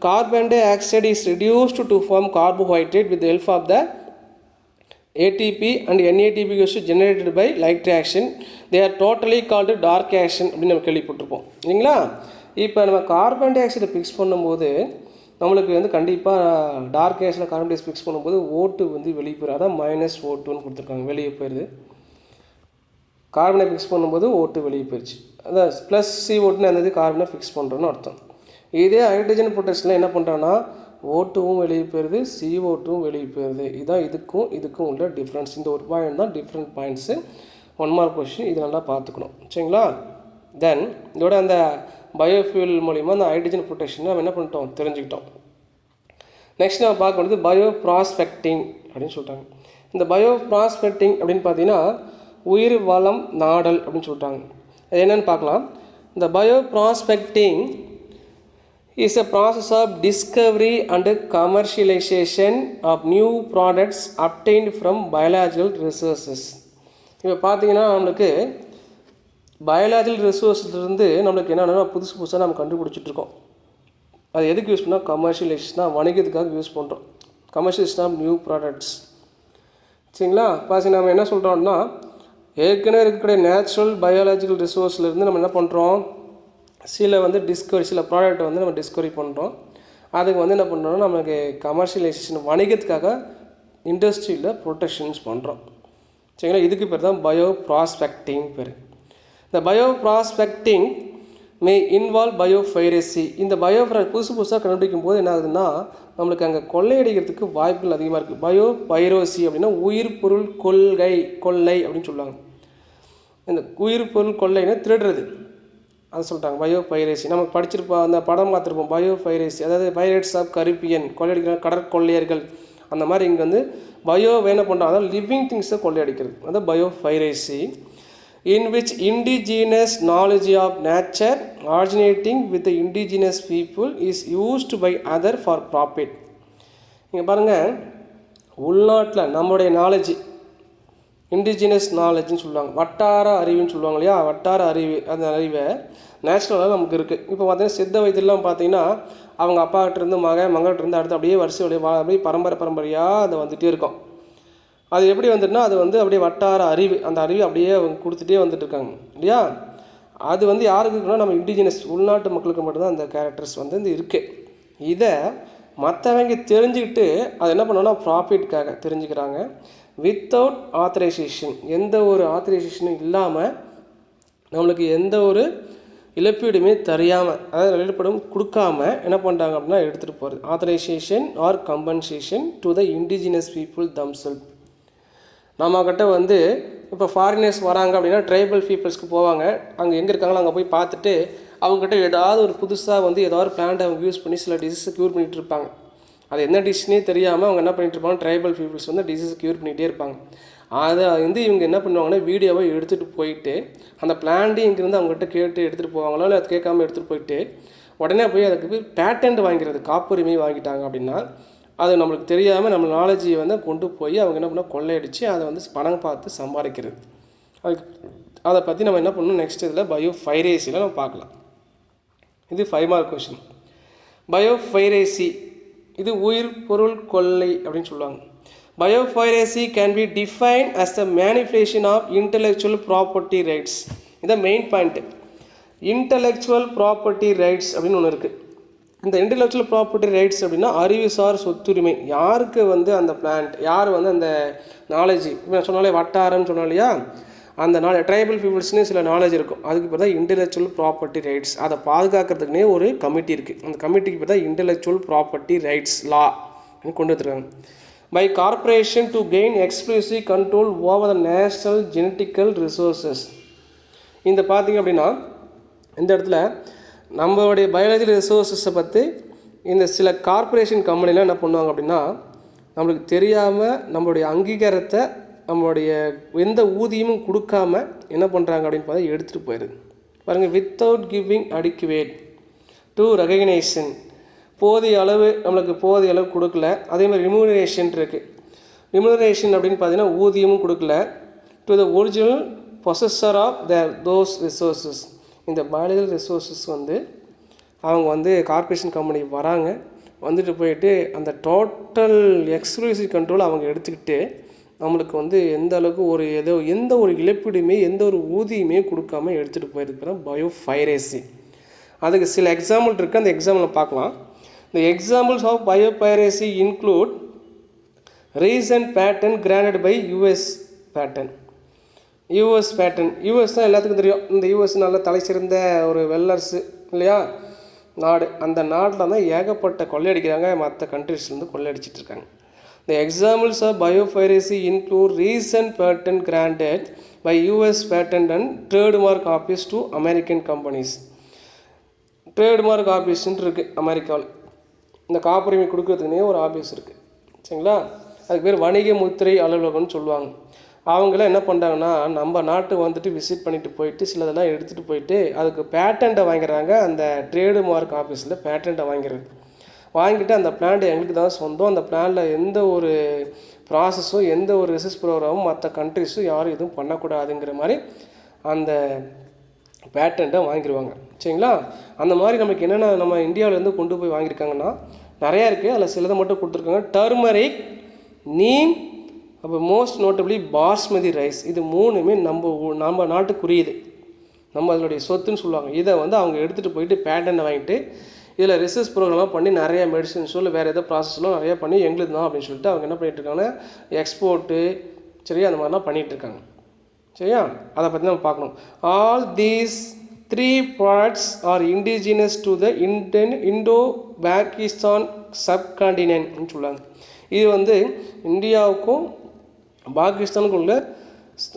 carbon dioxide is reduced to form carbohydrate with help of the ATP and NADPH2 generated by light reaction. They are totally called dark reaction அப்படின்னு நம்ம கேள்விப்பட்டிருப்போம் இல்லைங்களா. இப்போ நம்ம கார்பன் டை ஆக்சைடை ஃபிக்ஸ் பண்ணும்போது நம்மளுக்கு வந்து கண்டிப்பாக டார்க் ரியாக்ஷனில் கார்பன் டை ஃபிக்ஸ் பண்ணும்போது O2 வந்து வெளியே போயிடும். அதான் -O2ன்னு கொடுத்துருக்காங்க, வெளியே போயிடுது. கார்பனை ஃபிக்ஸ் பண்ணும்போது O2 வெளியே போயிடுச்சு. அதான் ப்ளஸ் CO2 அந்த கார்பனை ஃபிக்ஸ் பண்ணுறோன்னு அர்த்தம். இதே ஹைட்ரஜன் ப்ரொடெக்ஷனில் என்ன பண்ணுறாங்கன்னா O2வும் வெளியே போயிடுது, CO2வும் வெளியே போயிடுது. இதுதான் இதுக்கும் உள்ள டிஃப்ரென்ஸ். இந்த ஒரு பாயிண்ட் தான் டிஃப்ரெண்ட் பாயிண்ட்ஸு. 1 மார்க் கொஸ்டின், இது நல்லா பார்த்துக்கணும். சரிங்களா, தென் இதோட அந்த பயோஃபியூல் மூலிமா அந்த ஹைட்ரஜன் ப்ரொடெக்ஷன் நம்ம என்ன பண்ணிட்டோம், தெரிஞ்சுக்கிட்டோம். நெக்ஸ்ட் நம்ம பார்க்க வேண்டியது பயோ ப்ராஸ்பெக்டிங் அப்படின்னு சொல்லிட்டாங்க. இந்த பயோ ப்ராஸ்பெக்டிங் அப்படின்னு பார்த்தீங்கன்னா உயிர் வளம் நாடல் அப்படின்னு சொல்லிட்டாங்க. அது என்னென்னு பார்க்கலாம். இந்த bio prospecting is a process of discovery and commercialization of new products obtained from biological resources. இப்போ பார்த்தீங்கன்னா நம்மளுக்கு பயாலஜிக்கல் ரிசோர்ஸ்லேருந்து நம்மளுக்கு என்னென்னா புதுசாக நம்ம கண்டுபிடிச்சிட்ருக்கோம். அது எதுக்கு யூஸ் பண்ணால் கமர்ஷியலைசேஷனாக வணிகத்துக்காக யூஸ் பண்ணுறோம். Commercialisation of new products. சரிங்களா, பாசி நம்ம என்ன சொல்கிறோம்னா ஏற்கனவே இருக்கக்கூடிய நேச்சுரல் பயாலஜிக்கல் ரிசோர்ஸ்லேருந்து நம்ம என்ன பண்ணுறோம், சில ப்ராடக்ட் வந்து நம்ம டிஸ்கவரி பண்ணுறோம். அதுக்கு வந்து என்ன பண்ணுறோம்னா நமக்கு கமர்ஷியலைசேஷன் வணிகத்துக்காக இண்டஸ்ட்ரியில் ப்ரொடெக்ஷன்ஸ் பண்ணுறோம். சரிங்களா, இதுக்கு பேர் தான் பயோ ப்ராஸ்பெக்டிங் பேர். இந்த பயோ ப்ராஸ்பெக்டிங் மே இன்வால்வ் பயோபைரசி. இந்த புதுசாக கண்டுபிடிக்கும் போது என்ன ஆகுதுன்னா நம்மளுக்கு அங்கே கொள்ளையடிக்கிறதுக்கு வாய்ப்புகள் அதிகமாக இருக்குது. பயோபைரோசி அப்படின்னா உயிர் பொருள் கொள்ளை அப்படின்னு சொல்லுவாங்க. இந்த உயிர் பொருள் கொள்ளைன்னு திருடுறது, அதை சொல்லிட்டாங்க பயோபைரசி. நம்ம படிச்சிருப்போம், அந்த படம் பார்த்துருப்போம் பயோபைரசி, அதாவது பைரேட்ஸ் ஆஃப் கரிபியன், கொள்ளையடிக்கிற கடற்கொள்ளையர்கள். அந்த மாதிரி இங்கே வந்து பயோ என்ன பண்ணுறாங்க, அதாவது லிவிங் திங்ஸை கொள்ளையடிக்கிறது, அதாவது பயோபைரசி. in which indigenous knowledge of nature originating with the indigenous people is used by other for profit. இங்கே பாருங்கள், உள்நாட்டில் நம்மளுடைய நாலேஜ் இண்டிஜினஸ் நாலேஜ்னு சொல்லுவாங்க, வட்டார அறிவுன்னு சொல்லுவாங்க இல்லையா. வட்டார அறிவு, அந்த அறிவை நேச்சுரலாக நமக்கு இருக்குது. இப்போ பார்த்தீங்கன்னா சித்த வைத்தியெல்லாம் பார்த்தீங்கன்னா அவங்க அப்பாக்கிட்டேருந்து மகள்கிட்டருந்து அடுத்து அப்படியே அப்படியே பரம்பரையாக அது வந்துகிட்டே இருக்கும். அது எப்படி வந்துட்டுனா அது வந்து அப்படியே வட்டார அறிவு, அந்த அறிவு அப்படியே அவங்க கொடுத்துட்டே வந்துட்டுருக்காங்க இல்லையா. அது வந்து யாருக்கு இருக்குன்னா நம்ம இண்டிஜினஸ் உள்நாட்டு மக்களுக்கு மட்டும்தான் அந்த கேரக்டர்ஸ் வந்து இருக்குது. இதை மற்றவங்க தெரிஞ்சுக்கிட்டு அது என்ன பண்ணோன்னா ப்ராஃபிட்காக தெரிஞ்சுக்கிறாங்க. வித்தவுட் ஆத்தரைசேஷன், எந்த ஒரு ஆத்தரைசேஷனும் இல்லாமல் நம்மளுக்கு எந்த ஒரு இழப்பீடுமே தெரியாமல், அதாவது இழப்பீடும் கொடுக்காம என்ன பண்ணுறாங்க அப்படின்னா எடுத்துகிட்டு போகிறது. Authorisation or compensation to the indigenous people themselves. நம்மக்கிட்ட வந்து இப்போ ஃபாரினர்ஸ் வராங்க அப்படின்னா ட்ரைபல் பீப்புள்ஸ்க்கு போவாங்க, அங்கே எங்கே இருக்காங்களோ அங்கே போய் பார்த்துட்டு அவங்ககிட்ட ஏதாவது ஒரு புதுசாக வந்து ஏதாவது ஒரு பிளான்ட் அவங்க யூஸ் பண்ணி சில டிசீஸை க்யூர் பண்ணிகிட்டு இருப்பாங்க. அது என்ன டிஷ்னே தெரியாமல் அவங்க என்ன பண்ணிட்டு இருப்பாங்க, ட்ரைபல் பீப்புள்ஸ் வந்து டிசீஸ் க்யூர் பண்ணிகிட்டே இருப்பாங்க. அதை வந்து இவங்க என்ன பண்ணுவாங்கன்னா வீடியோவை எடுத்துகிட்டு போயிட்டு அந்த பிளான்ட்டு இங்கேருந்து அவங்ககிட்ட கேட்டு எடுத்துகிட்டு போவாங்களோ இல்லை அது கேட்காம எடுத்துகிட்டு போயிட்டு உடனே போய் அதுக்கு போய் பேட்டன்ட் வாங்கிறது, காப்புரிமை வாங்கிட்டாங்க அப்படின்னா அது நம்மளுக்கு தெரியாமல் நம்ம நாலேஜை வந்து கொண்டு போய் அவங்க என்ன பண்ணால் கொள்ளையடிச்சு அதை வந்து பணம் பார்த்து சம்பாதிக்கிறது. அதுக்கு அதை பற்றி நம்ம என்ன பண்ணணும் நெக்ஸ்ட் இதில் பயோபைரேசியில் நம்ம பார்க்கலாம். இது 5 மார்க் கொஷின். பயோபைரேசி இது உயிர் பொருள் கொள்ளை அப்படின்னு சொல்லுவாங்க. Biopiracy can be defined as the manipulation of intellectual property rights. இது main point. Intellectual property rights அப்படின்னு ஒன்று இருக்குது. இந்த இன்டலெக்சுவல் ப்ராப்பர்ட்டி ரைட்ஸ் அப்படின்னா அறிவுசார் சொத்துரிமை. யாருக்கு வந்து அந்த பிளான்ட், யார் வந்து அந்த நாலேஜ், இப்போ சொன்னாலே வட்டாரம் சொன்னோம் இல்லையா, அந்த ட்ரைபல் பீப்புள்ஸ்னே சில நாலேஜ் இருக்கும், அதுக்கு பேர் தான் இன்டலெக்சுவல் ப்ராப்பர்ட்டி ரைட்ஸ். அதை பாதுகாக்கிறதுக்குனே ஒரு கமிட்டி இருக்குது. அந்த கமிட்டிக்கு பேர் தான் இன்டலெக்சுவல் ப்ராப்பர்ட்டி ரைட்ஸ் லா கொண்டு வந்துருக்காங்க. By corporation to gain exclusive control over the national genetical resources. இந்த பார்த்திங்க அப்படின்னா இந்த இடத்துல நம்மளுடைய பயாலஜிக்கல் ரிசோர்ஸஸை பற்றி இந்த சில கார்ப்பரேஷன் கம்பெனிலாம் என்ன பண்ணுவாங்க அப்படின்னா நம்மளுக்கு தெரியாமல் நம்மளுடைய அங்கீகாரத்தை நம்மளுடைய எந்த ஊதியமும் கொடுக்காம என்ன பண்ணுறாங்க அப்படின்னு பார்த்தா எடுத்துகிட்டு போயிடுது பாருங்கள். Without giving adequate to recognition, போதிய அளவு நம்மளுக்கு போதிய அளவு கொடுக்கல. அதே மாதிரி ரிமுனரேஷன் இருக்குது. ரிமுனரேஷன் அப்படின்னு பார்த்தீங்கன்னா ஊதியமும் கொடுக்கல. To the original possessor of those resources. இந்த பயாலஜிக்கல் ரிசோர்ஸஸ் வந்து அவங்க வந்து கார்ப்பரேஷன் கம்பெனி வராங்க, வந்துட்டு போயிட்டு அந்த டோட்டல் எக்ஸ்க்ளூசிவ் கண்ட்ரோல் அவங்க எடுத்துக்கிட்டு நம்மளுக்கு வந்து எந்த அளவுக்கு எந்த ஒரு இழப்பீடுமே எந்த ஒரு ஊதியமே கொடுக்காம எடுத்துகிட்டு போயிருக்கிறோம் பயோபைரேசி. அதுக்கு சில எக்ஸாம்பிள் இருக்குது, அந்த எக்ஸாம்பிளை பார்க்கலாம். The examples of biopiracy include recent patent granted by US patent. US patent, US தான் எல்லாத்துக்கும் தெரியும். இந்த US நல்ல தலை சிறந்த ஒரு வெல்லர்ஸு இல்லையா நாடு. அந்த நாட்டில் தான் ஏகப்பட்ட கொள்ளையடிக்கிறாங்க, மற்ற கண்ட்ரிஸ்லேருந்து கொள்ளையடிச்சிட்டு இருக்காங்க. The examples of biopiracy include recent patent granted by US patent and trademark office to American companies. Trademark ஆஃபீஸ்ன்னு இருக்குது அமெரிக்காவில். இந்த காப்புரிமை கொடுக்கறதுக்குனே ஒரு ஆஃபீஸ் இருக்குது சரிங்களா. அதுக்கு பேர் வணிக முத்திரை அலுவலகம்னு சொல்லுவாங்க. அவங்களாம் என்ன பண்ணுறாங்கன்னா நம்ம நாட்டு வந்துட்டு விசிட் பண்ணிட்டு போயிட்டு சிலதெல்லாம் எடுத்துகிட்டு போயிட்டு அதுக்கு பேட்டண்ட்டை வாங்கிறாங்க. அந்த ட்ரேட்மார்க் ஆஃபீஸில் பேட்டண்ட்டை வாங்கிட்டு அந்த பிளான்ட் எங்களுக்கு தான் சொந்தம், அந்த பிளானில் எந்த ஒரு ப்ராசஸும் எந்த ஒரு ரிசர்ச் ப்ரோக்ராமும் மற்ற கண்ட்ரிஸும் யாரும் எதுவும் பண்ணக்கூடாதுங்கிற மாதிரி அந்த பேட்டண்ட்டை வாங்கிடுவாங்க சரிங்களா. அந்த மாதிரி நமக்கு என்னென்ன நம்ம இந்தியாவிலேருந்து கொண்டு போய் வாங்கியிருக்காங்கன்னா நிறையா இருக்குது. அதில் சிலதை மட்டும் கொடுத்துருக்காங்க. டர்மரிக், நீம், அப்போ மோஸ்ட் நோட்டபிளி பாஸ்மதி ரைஸ். இது மூணுமே நம்ம நாட்டுக்குரியது, நம்ம அதனுடைய சொத்துன்னு சொல்லுவாங்க. இதை வந்து அவங்க எடுத்துகிட்டு போயிட்டு பேட்டன்ட்டை வாங்கிட்டு இதில் ரிசர்ச் ப்ரோக்ராம்லாம் பண்ணி நிறைய மெடிசன்ஸோ இல்லை வேறு ஏதோ ப்ராசஸ்லாம் நிறையா பண்ணி எங்களுக்கு தான் அப்படின்னு சொல்லிட்டு அவங்க என்ன பண்ணிகிட்ருக்காங்கன்னா எக்ஸ்போர்ட்டு சரி அந்த மாதிரிலாம் பண்ணிகிட்ருக்காங்க சரியா. அதை பற்றி நம்ம பார்க்கணும். All these 3 products are indigenous to the Indo-Pakistan subcontinent சொல்லுவாங்க. இது வந்து இந்தியாவுக்கும் பாகிஸ்தானுக்கும் உள்ள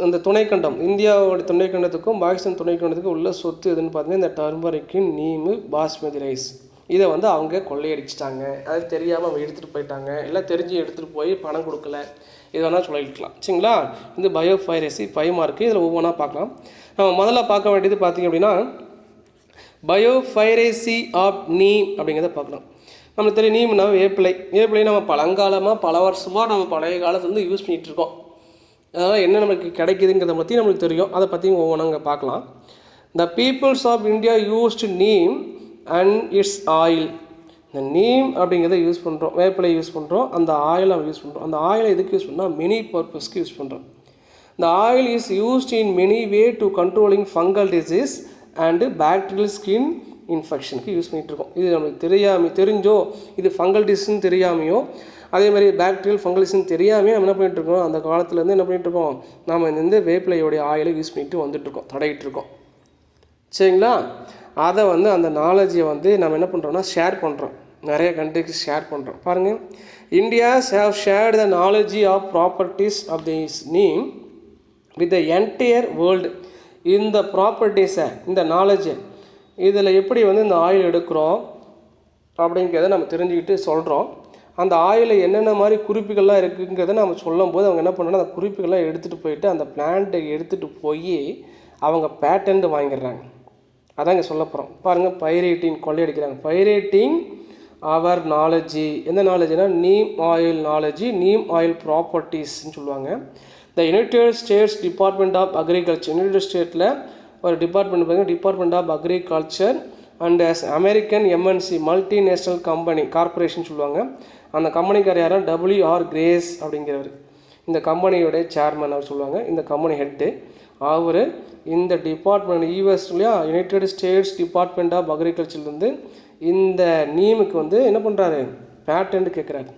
அந்த துணைக்கண்டம், இந்தியாவோட துணைக்கண்டத்துக்கும் பாகிஸ்தான் துணைக்கண்டத்துக்கும் உள்ள சொத்து எதுன்னு பார்த்தீங்கன்னா இந்த டர்மரிக்கு, நீமு, பாஸ்மதி ரைஸ். இதை வந்து அவங்க கொள்ளையடிச்சிட்டாங்க, அது தெரியாமல் அவங்க எடுத்துகிட்டு போயிட்டாங்க, எல்லாம் தெரிஞ்சு எடுத்துகிட்டு போய் பணம் கொடுக்கல, இது வேணால் சொல்லிக்கலாம் சரிங்களா. இந்த பயோபைரசி 5 மார்க்கு. இதில் ஒவ்வொன்றா பார்க்கலாம். நம்ம முதல்ல பார்க்க வேண்டியது பார்த்திங்க அப்படின்னா பயோபைரசி ஆஃப் நீம் அப்படிங்கிறத பார்க்கலாம். நம்மளுக்கு தெரியும் நீம்னா வேப்பிலை நம்ம பழங்காலமாக பல வருஷமாக நம்ம பழைய காலத்துலேருந்து யூஸ் பண்ணிகிட்ருக்கோம். அதனால் என்ன நமக்கு கிடைக்குதுங்கிறத பற்றி நம்மளுக்கு தெரியும். அதை பற்றி ஒவ்வொன்றா பார்க்கலாம். The peoples of India used neem and its oil. இந்த நீம் அப்படிங்கிறத யூஸ் பண்ணுறோம், வேப்பிலை யூஸ் பண்ணுறோம், அந்த ஆயிலை யூஸ் பண்ணுறோம். அந்த ஆயிலை எதுக்கு யூஸ் பண்ணால் மெனி பர்பஸ்க்கு யூஸ் பண்ணுறோம். இந்த oil is used in many way to controlling fungal disease and bacterial skin இன்ஃபெக்ஷனுக்கு யூஸ் பண்ணிகிட்ருக்கோம். இது நம்மளுக்கு தெரிஞ்சோ இது ஃபங்கல் டிசீஸ்ன்னு தெரியாமையோ அதே மாதிரி பேக்டீரியல் ஃபங்கல் டிசீஸ்ன்னு தெரியாமையே நம்ம என்ன பண்ணிகிட்ருக்கோம், அந்த காலத்துலேருந்து என்ன பண்ணிகிட்ருக்கோம், நம்ம இந்த வேப்பிலையோடைய ஆயிலை யூஸ் பண்ணிட்டு வந்துட்டுருக்கோம், தடவிட்டுருக்கோம் சரிங்களா. அதை வந்து அந்த நாலேஜை வந்து நம்ம என்ன பண்ணுறோம்னா ஷேர் பண்ணுறோம், நிறைய கண்ட்ரிக்கு ஷேர் பண்ணுறோம். பாருங்கள், India's have shared the knowledge of properties of this neem with the entire world. இந்த ப்ராப்பர்ட்டிஸை, இந்த நாலேஜை இதில் எப்படி வந்து இந்த ஆயில் எடுக்கிறோம் அப்படிங்கிறத நம்ம தெரிஞ்சுக்கிட்டு சொல்கிறோம். அந்த ஆயிலில் என்னென்ன மாதிரி குறிப்புகள்லாம் இருக்குங்கிறத நம்ம சொல்லும்போது அவங்க என்ன பண்ணுறாங்கன்னா அந்த குறிப்புகள்லாம் எடுத்துகிட்டு போயிட்டு அந்த பிளான்ட்டை எடுத்துகிட்டு போய் அவங்க பேட்டன்ட் வாங்கிடுறாங்க. அதான் இங்கே சொல்ல போகிறோம் பாருங்கள். பைரேட்டிங் கொள்ளையடிக்கிறாங்க. பைரேட்டிங் அவர் நாலேஜி, எந்த நாலேஜ்னா neem oil knowledge, neem oil ப்ராப்பர்ட்டிஸ்ன்னு சொல்லுவாங்க. The United States Department of Agriculture, United ஸ்டேட்டில் ஒரு டிபார்ட்மெண்ட் பார்த்தீங்கன்னா department of agriculture and American MNC multinational company corporation சொல்லுவாங்க. அந்த கம்பெனிக்கார யாரும் WR கிரேஸ் அப்படிங்கிறவர், இந்த கம்பெனியோடைய சேர்மன் அவர் சொல்லுவாங்க. இந்த கம்பெனி ஹெட்டு அவர் இந்த டிபார்ட்மெண்ட் யூஎஸ்லையா யுனைடெட் ஸ்டேட்ஸ் டிபார்ட்மெண்ட் ஆஃப் அக்ரிகல்ச்சர்லேருந்து இந்த நீமுக்கு வந்து என்ன பண்ணுறாரு, பேட்டன்ட் கேட்குறாரு.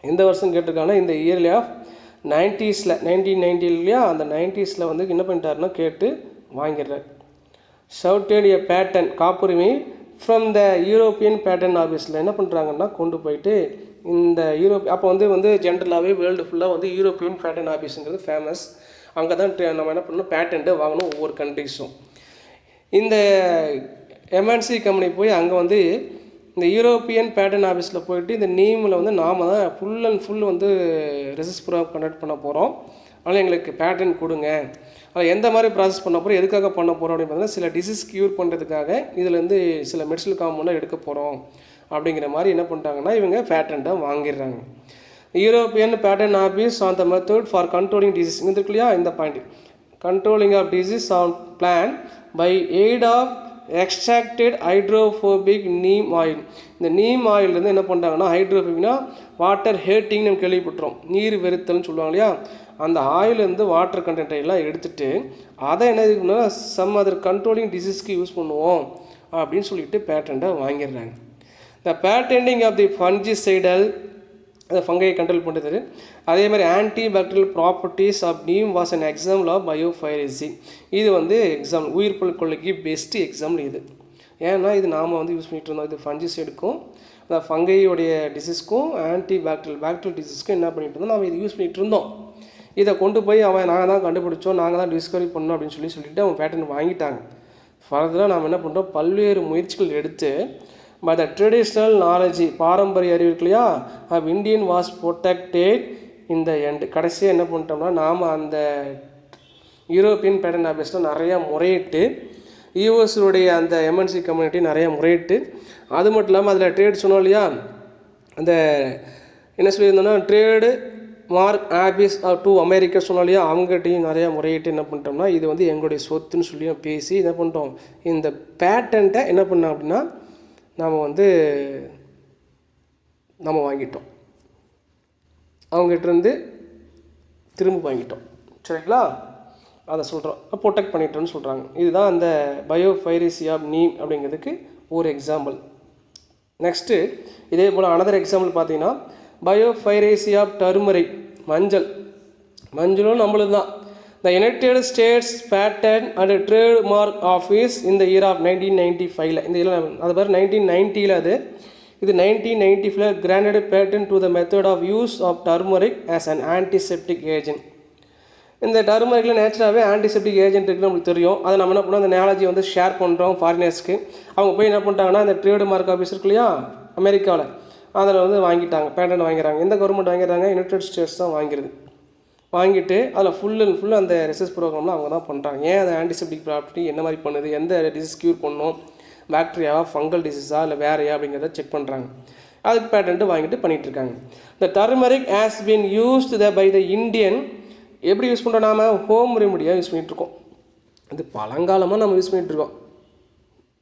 எந்த வருஷம் கேட்டிருக்காங்கன்னா இந்த இயர்லி ஆஃப் 90s 1990 இல்லையா, அந்த 90s வந்து என்ன பண்ணிட்டாருன்னா கேட்டு வாங்கிடுறாரு. ஷவுட்டட் எ பேட்டன், காப்புரிமை ஃப்ரம் த யூரோப்பியன் பேட்டன் ஆஃபீஸில் என்ன பண்ணுறாங்கன்னா கொண்டு போயிட்டு இந்த அப்போ வந்து ஜென்ரலாகவே வேர்ல்டு ஃபுல்லாக வந்து யூரோப்பியன் பேட்டன் ஆஃபீஸுங்கிறது ஃபேமஸ். அங்கே தான் நம்ம என்ன பண்ணணும் பேட்டன்ட்டு வாங்கணும் ஒவ்வொரு கண்ட்ரிஸும். இந்த எம்என்சி கம்பெனி போய் அங்கே வந்து இந்த யூரோப்பியன் பேட்டன் ஆஃபீஸில் போயிட்டு இந்த நேமில் வந்து நாம் தான் ஃபுல் அண்ட் ஃபுல் வந்து ரிசர்ச் ப்ரோக்ராம் கண்டக்ட் பண்ண போகிறோம், அதனால் எங்களுக்கு பேட்டன் கொடுங்க. அதில் எந்த மாதிரி ப்ராசஸ் பண்ண போகிறோம், எதுக்காக பண்ண போகிறோம் அப்படின்னு பார்த்தீங்கன்னா சில டிசீஸ் க்யூர் பண்ணுறதுக்காக இதுலேருந்து சில மெடிசனல் காம்பவுண்டாக எடுக்க போகிறோம் அப்படிங்கிற மாதிரி என்ன பண்ணுறாங்கன்னா இவங்க பேட்டன்ட்டை வாங்கிடுறாங்க. European patent office on the method for controlling disease இருக்கு இல்லையா, இந்த point controlling of disease on plant by aid of extracted hydrophobic neem oil. இந்த நீம் ஆயிலேருந்து என்ன பண்ணுறாங்கன்னா ஹைட்ரோஃபோபிக்னா வாட்டர் ஹேட்டிங்னு நம்ம கேள்விப்பட்டுறோம், நீர் வெறுத்தல்னு சொல்லுவாங்க இல்லையா, அந்த ஆயிலேருந்து வாட்டர் கண்டென்ட் எல்லாம் எடுத்துகிட்டு அதை என்ன இதுக்குன்னா சம் அதர் கண்ட்ரோலிங் டிசீஸ்க்கு யூஸ் பண்ணுவோம் அப்படின்னு சொல்லிட்டு பேட்டன்ட்டை வாங்கிடுறாங்க. த பேட்டன்டிங் ஆஃப் தி ஃபஞ்சிசைடல், அந்த ஃபங்கை கண்ட்ரோல் பண்ணுறது. அதே மாதிரி antibacterial properties of neem was an example of biopiracy. இது வந்து எக்ஸாம்பிள் உயிர்ப்புள் கொள்ளைக்கு பெஸ்ட்டு எக்ஸாம்பிள் இது. ஏன்னா இது நாம் வந்து யூஸ் பண்ணிகிட்டு இருந்தோம். இது ஃபஞ்சிசைடுக்கும் அந்த ஃபங்கையோடைய டிசீஸ்க்கும் ஆன்டி பாக்டீரியல் டிசீஸ்க்கும் என்ன பண்ணிகிட்டு இருந்தோம், நாம் இது யூஸ் பண்ணிகிட்டு இருந்தோம். இதை கொண்டு போய் அவன் நாங்கள் தான் கண்டுபிடிச்சோம், நாங்கள் தான் டிஸ்கவரி பண்ணோம் அப்படின்னு சொல்லிட்டு அவன் பேட்டன் வாங்கிட்டாங்க. ஃபர்தராக நாம் என்ன பண்ணுறோம், பல்வேறு முயற்சிகள் எடுத்து பட் த ட்ரெடிஷ்னல் நாலேஜி, பாரம்பரிய அறிவு இருக்கு இல்லையா, ஆஃப் இந்தியன் வாஸ் ப்ரொடெக்டட் இந்த எண்ட். கடைசியாக என்ன பண்ணிட்டோம்னா நாம் அந்த யூரோப்பியன் பேட்டன் ஆஃபீஸில் நிறையா முறையிட்டு யூஎஸ்னுடைய அந்த எம்என்சி கம்யூனிட்டி நிறையா முறையிட்டு, அது மட்டும் இல்லாமல் அதில் ட்ரேட் சொன்னோம் இல்லையா, அந்த என்ன சொல்லியிருந்தோன்னா trademark office to America சொன்னோம் இல்லையா, அவங்ககிட்டையும் நிறையா முறையிட்டு என்ன பண்ணிட்டோம்னா இது வந்து எங்களுடைய சொத்துன்னு சொல்லி பேசி என்ன பண்ணிட்டோம், இந்த பேட்டன்ட்டை என்ன பண்ணோம் அப்படின்னா நாம் வந்து நம்ம வாங்கிட்டோம், அவங்ககிட்டருந்து திரும்ப வாங்கிட்டோம். சரிங்களா, அதை சொல்கிறோம், ப்ரொடெக்ட் பண்ணிட்டோன்னு சொல்கிறாங்க. இதுதான் அந்த பயோஃபைரசி ஆஃப் நீம் அப்படிங்கிறதுக்கு ஒரு எக்ஸாம்பிள். நெக்ஸ்ட்டு இதே போல் அனதர் எக்ஸாம்பிள் பார்த்தீங்கன்னா பயோஃபைரசி ஆஃப் டர்மரிக், மஞ்சளும் நம்மளுக்கு தான். The United States patent and trademark office இந்த இயர் ஆஃப் 1995 இந்த இயர் அது பேர் 1990 அது. இது 1995 granted patent to the method of use of turmeric as an antiseptic agent. இந்த டர்மரிக்கில் நேச்சுராகவே ஆன்டிசெப்டிக் ஏஜென்ட் இருக்குன்னு நம்மளுக்கு தெரியும். அதை நம்ம என்ன பண்ணோம், அந்த நாலேஜை வந்து ஷேர் பண்ணுறோம் ஃபாரினர்ஸ்க்கு. அவங்க போய் என்ன பண்ணிட்டாங்கன்னா இந்த ட்ரேட் மார்க் ஆஃபீஸ் இருக்கு இல்லையா அமெரிக்காவில், அதில் வந்து வாங்கிட்டாங்க, பேட்டன் வாங்கிறாங்க. எந்த கவர்மெண்ட் வாங்கிறாங்க, யுனைடெட் ஸ்டேட்ஸ் தான் வாங்கிறது. வாங்கிட்டு அதில் ஃபுல் அண்ட் ஃபுல் அந்த ரிசர்ச் ப்ரோக்ராமில் அவங்க தான் பண்ணுறாங்க. ஏன் அந்த ஆன்டிசெப்டிக் ப்ராப்பர்ட்டி என்ன மாதிரி பண்ணுது, எந்த டிசீஸ் க்யூர் பண்ணணும், பாக்டீரியாவா ஃபங்கல் டிசீஸா இல்லை வேறையா அப்படிங்கிறத செக் பண்ணுறாங்க. அதுக்கு பேட்டன்ட்டு வாங்கிட்டு பண்ணிகிட்ருக்காங்க. The turmeric has been used by the Indian. எப்படி யூஸ் பண்ணுறோம், நாம் ஹோம் ரெமடியாக யூஸ் பண்ணிகிட்ருக்கோம். இது பழங்காலமாக நம்ம யூஸ் பண்ணிகிட்ருக்கோம்.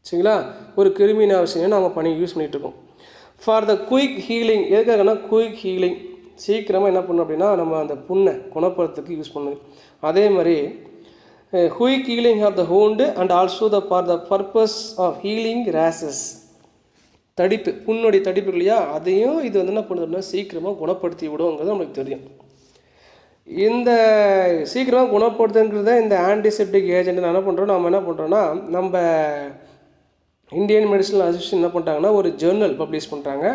சரிங்களா, ஒரு கிருமியின் அவசியம் நம்ம யூஸ் பண்ணிகிட்ருக்கோம். ஃபார் த குயிக் ஹீலிங், எதுக்காகனா குயிக் ஹீலிங், சீக்கிரமாக என்ன பண்ணணும் அப்படின்னா நம்ம அந்த புண்ணை குணப்படுறதுக்கு யூஸ் பண்ணுது. அதே மாதிரி quick healing of the wound and also for the purpose of healing rashes, தடிப்பு, புண்ணுடைய தடிப்பு இல்லையா, அதையும் இது வந்து என்ன பண்ணுதுன்னா சீக்கிரமாக குணப்படுத்தி விடுங்கிறது நம்மளுக்கு தெரியும். இந்த சீக்கிரமாக குணப்படுத்துங்கிறத இந்த ஆன்டிசெப்டிக் ஏஜென்ட் என்ன பண்ணுறோம், நம்ம என்ன பண்ணுறோன்னா நம்ம இந்தியன் மெடிசனல் அசோசியேஷன் என்ன பண்ணுறாங்கன்னா ஒரு ஜேர்னல் பப்ளிஷ் பண்ணுறாங்க.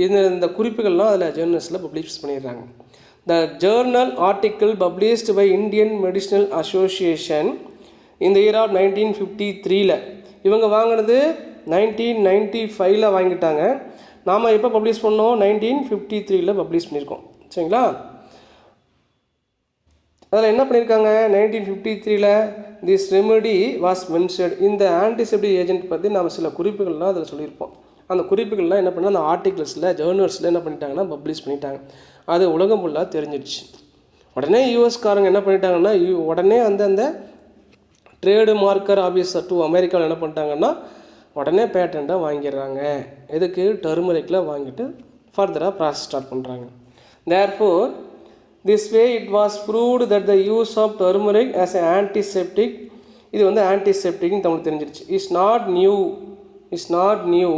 இந்த குறிப்புகள்லாம் அதில் ஜேர்னல்ஸில் பப்ளிஷ் பண்ணிடுறாங்க. The journal article published by Indian medicinal association இந்த இயர் ஆஃப் 1953 இவங்க வாங்கினது 1995 வாங்கிட்டாங்க. நாம் எப்போ பப்ளிஷ் பண்ணோம்? 1953 பப்ளிஷ் பண்ணியிருக்கோம். சரிங்களா? அதில் என்ன பண்ணியிருக்காங்க? 1953 திஸ் ரெமெடி வாஸ் மென்ஷன்ட். இந்த ஆன்டிசெப்டிக் ஏஜென்ட் பற்றி நாம் சில குறிப்புகள்லாம் அதில் சொல்லியிருப்போம். அந்த குறிப்புகள்லாம் என்ன பண்ணால் அந்த ஆர்டிகிள்ஸில் ஜேர்னல்ஸில் என்ன பண்ணிட்டாங்கன்னா பப்ளிஷ் பண்ணிட்டாங்க. அது உலகம் ஃபுல்லாக தெரிஞ்சிடுச்சு. உடனே யூஎஸ்காரங்க என்ன பண்ணிட்டாங்கன்னா உடனே அந்த ட்ரேடு மார்க்கர் ஆஃபீஸர் டு அமெரிக்காவில் என்ன பண்ணிட்டாங்கன்னா உடனே பேட்டண்ட்டாக வாங்கிடுறாங்க. எதுக்கு? டர்மரிக்கில் வாங்கிட்டு ஃபர்தராக ப்ராசஸ் ஸ்டார்ட் பண்ணுறாங்க. Therefore this way it was proved that the use of turmeric as an antiseptic, இது வந்து ஆன்டிசெப்டிக்னு தமிழ் தெரிஞ்சிருச்சு, is not new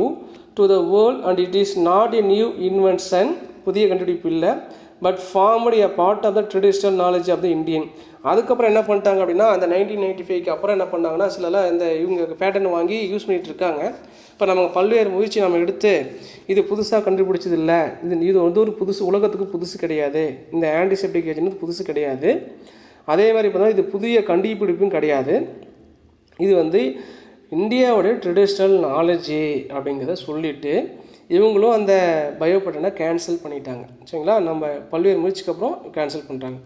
to the world and it is not a new invention, புதிய கண்டுபிடிப்பு இல்லை, but formed a part of the traditional knowledge of the Indian. அதுக்கப்புறம் என்ன பண்ணிட்டாங்க அப்படின்னா அந்த 1995 அப்புறம் என்ன பண்ணாங்கன்னா சிலலாம் இந்த இவங்க பேட்டர்ன் வாங்கி யூஸ் பண்ணிகிட்டு இருக்காங்க. இப்போ நம்ம பல்வேறு முயற்சி நம்ம எடுத்து இது புதுசாக கண்டுபிடிச்சது இல்லை, இது வந்து ஒரு புதுசு, உலகத்துக்கு புதுசு கிடையாது, இந்த ஆன்டிசெப்டிக் ஏஜென்ட் புதுசு கிடையாது. அதே மாதிரி பார்த்தா இது புதிய கண்டுபிடிப்பும் கிடையாது, இது வந்து இந்தியாவுடைய ட்ரெடிஷ்னல் நாலேஜி அப்படிங்கிறத சொல்லிவிட்டு இவங்களும் அந்த பயோ பேட்டனை கேன்சல் பண்ணிட்டாங்க. சரிங்களா? நம்ம பல்வேறு முயற்சிக்கு அப்புறம் கேன்சல் பண்ணுறாங்க.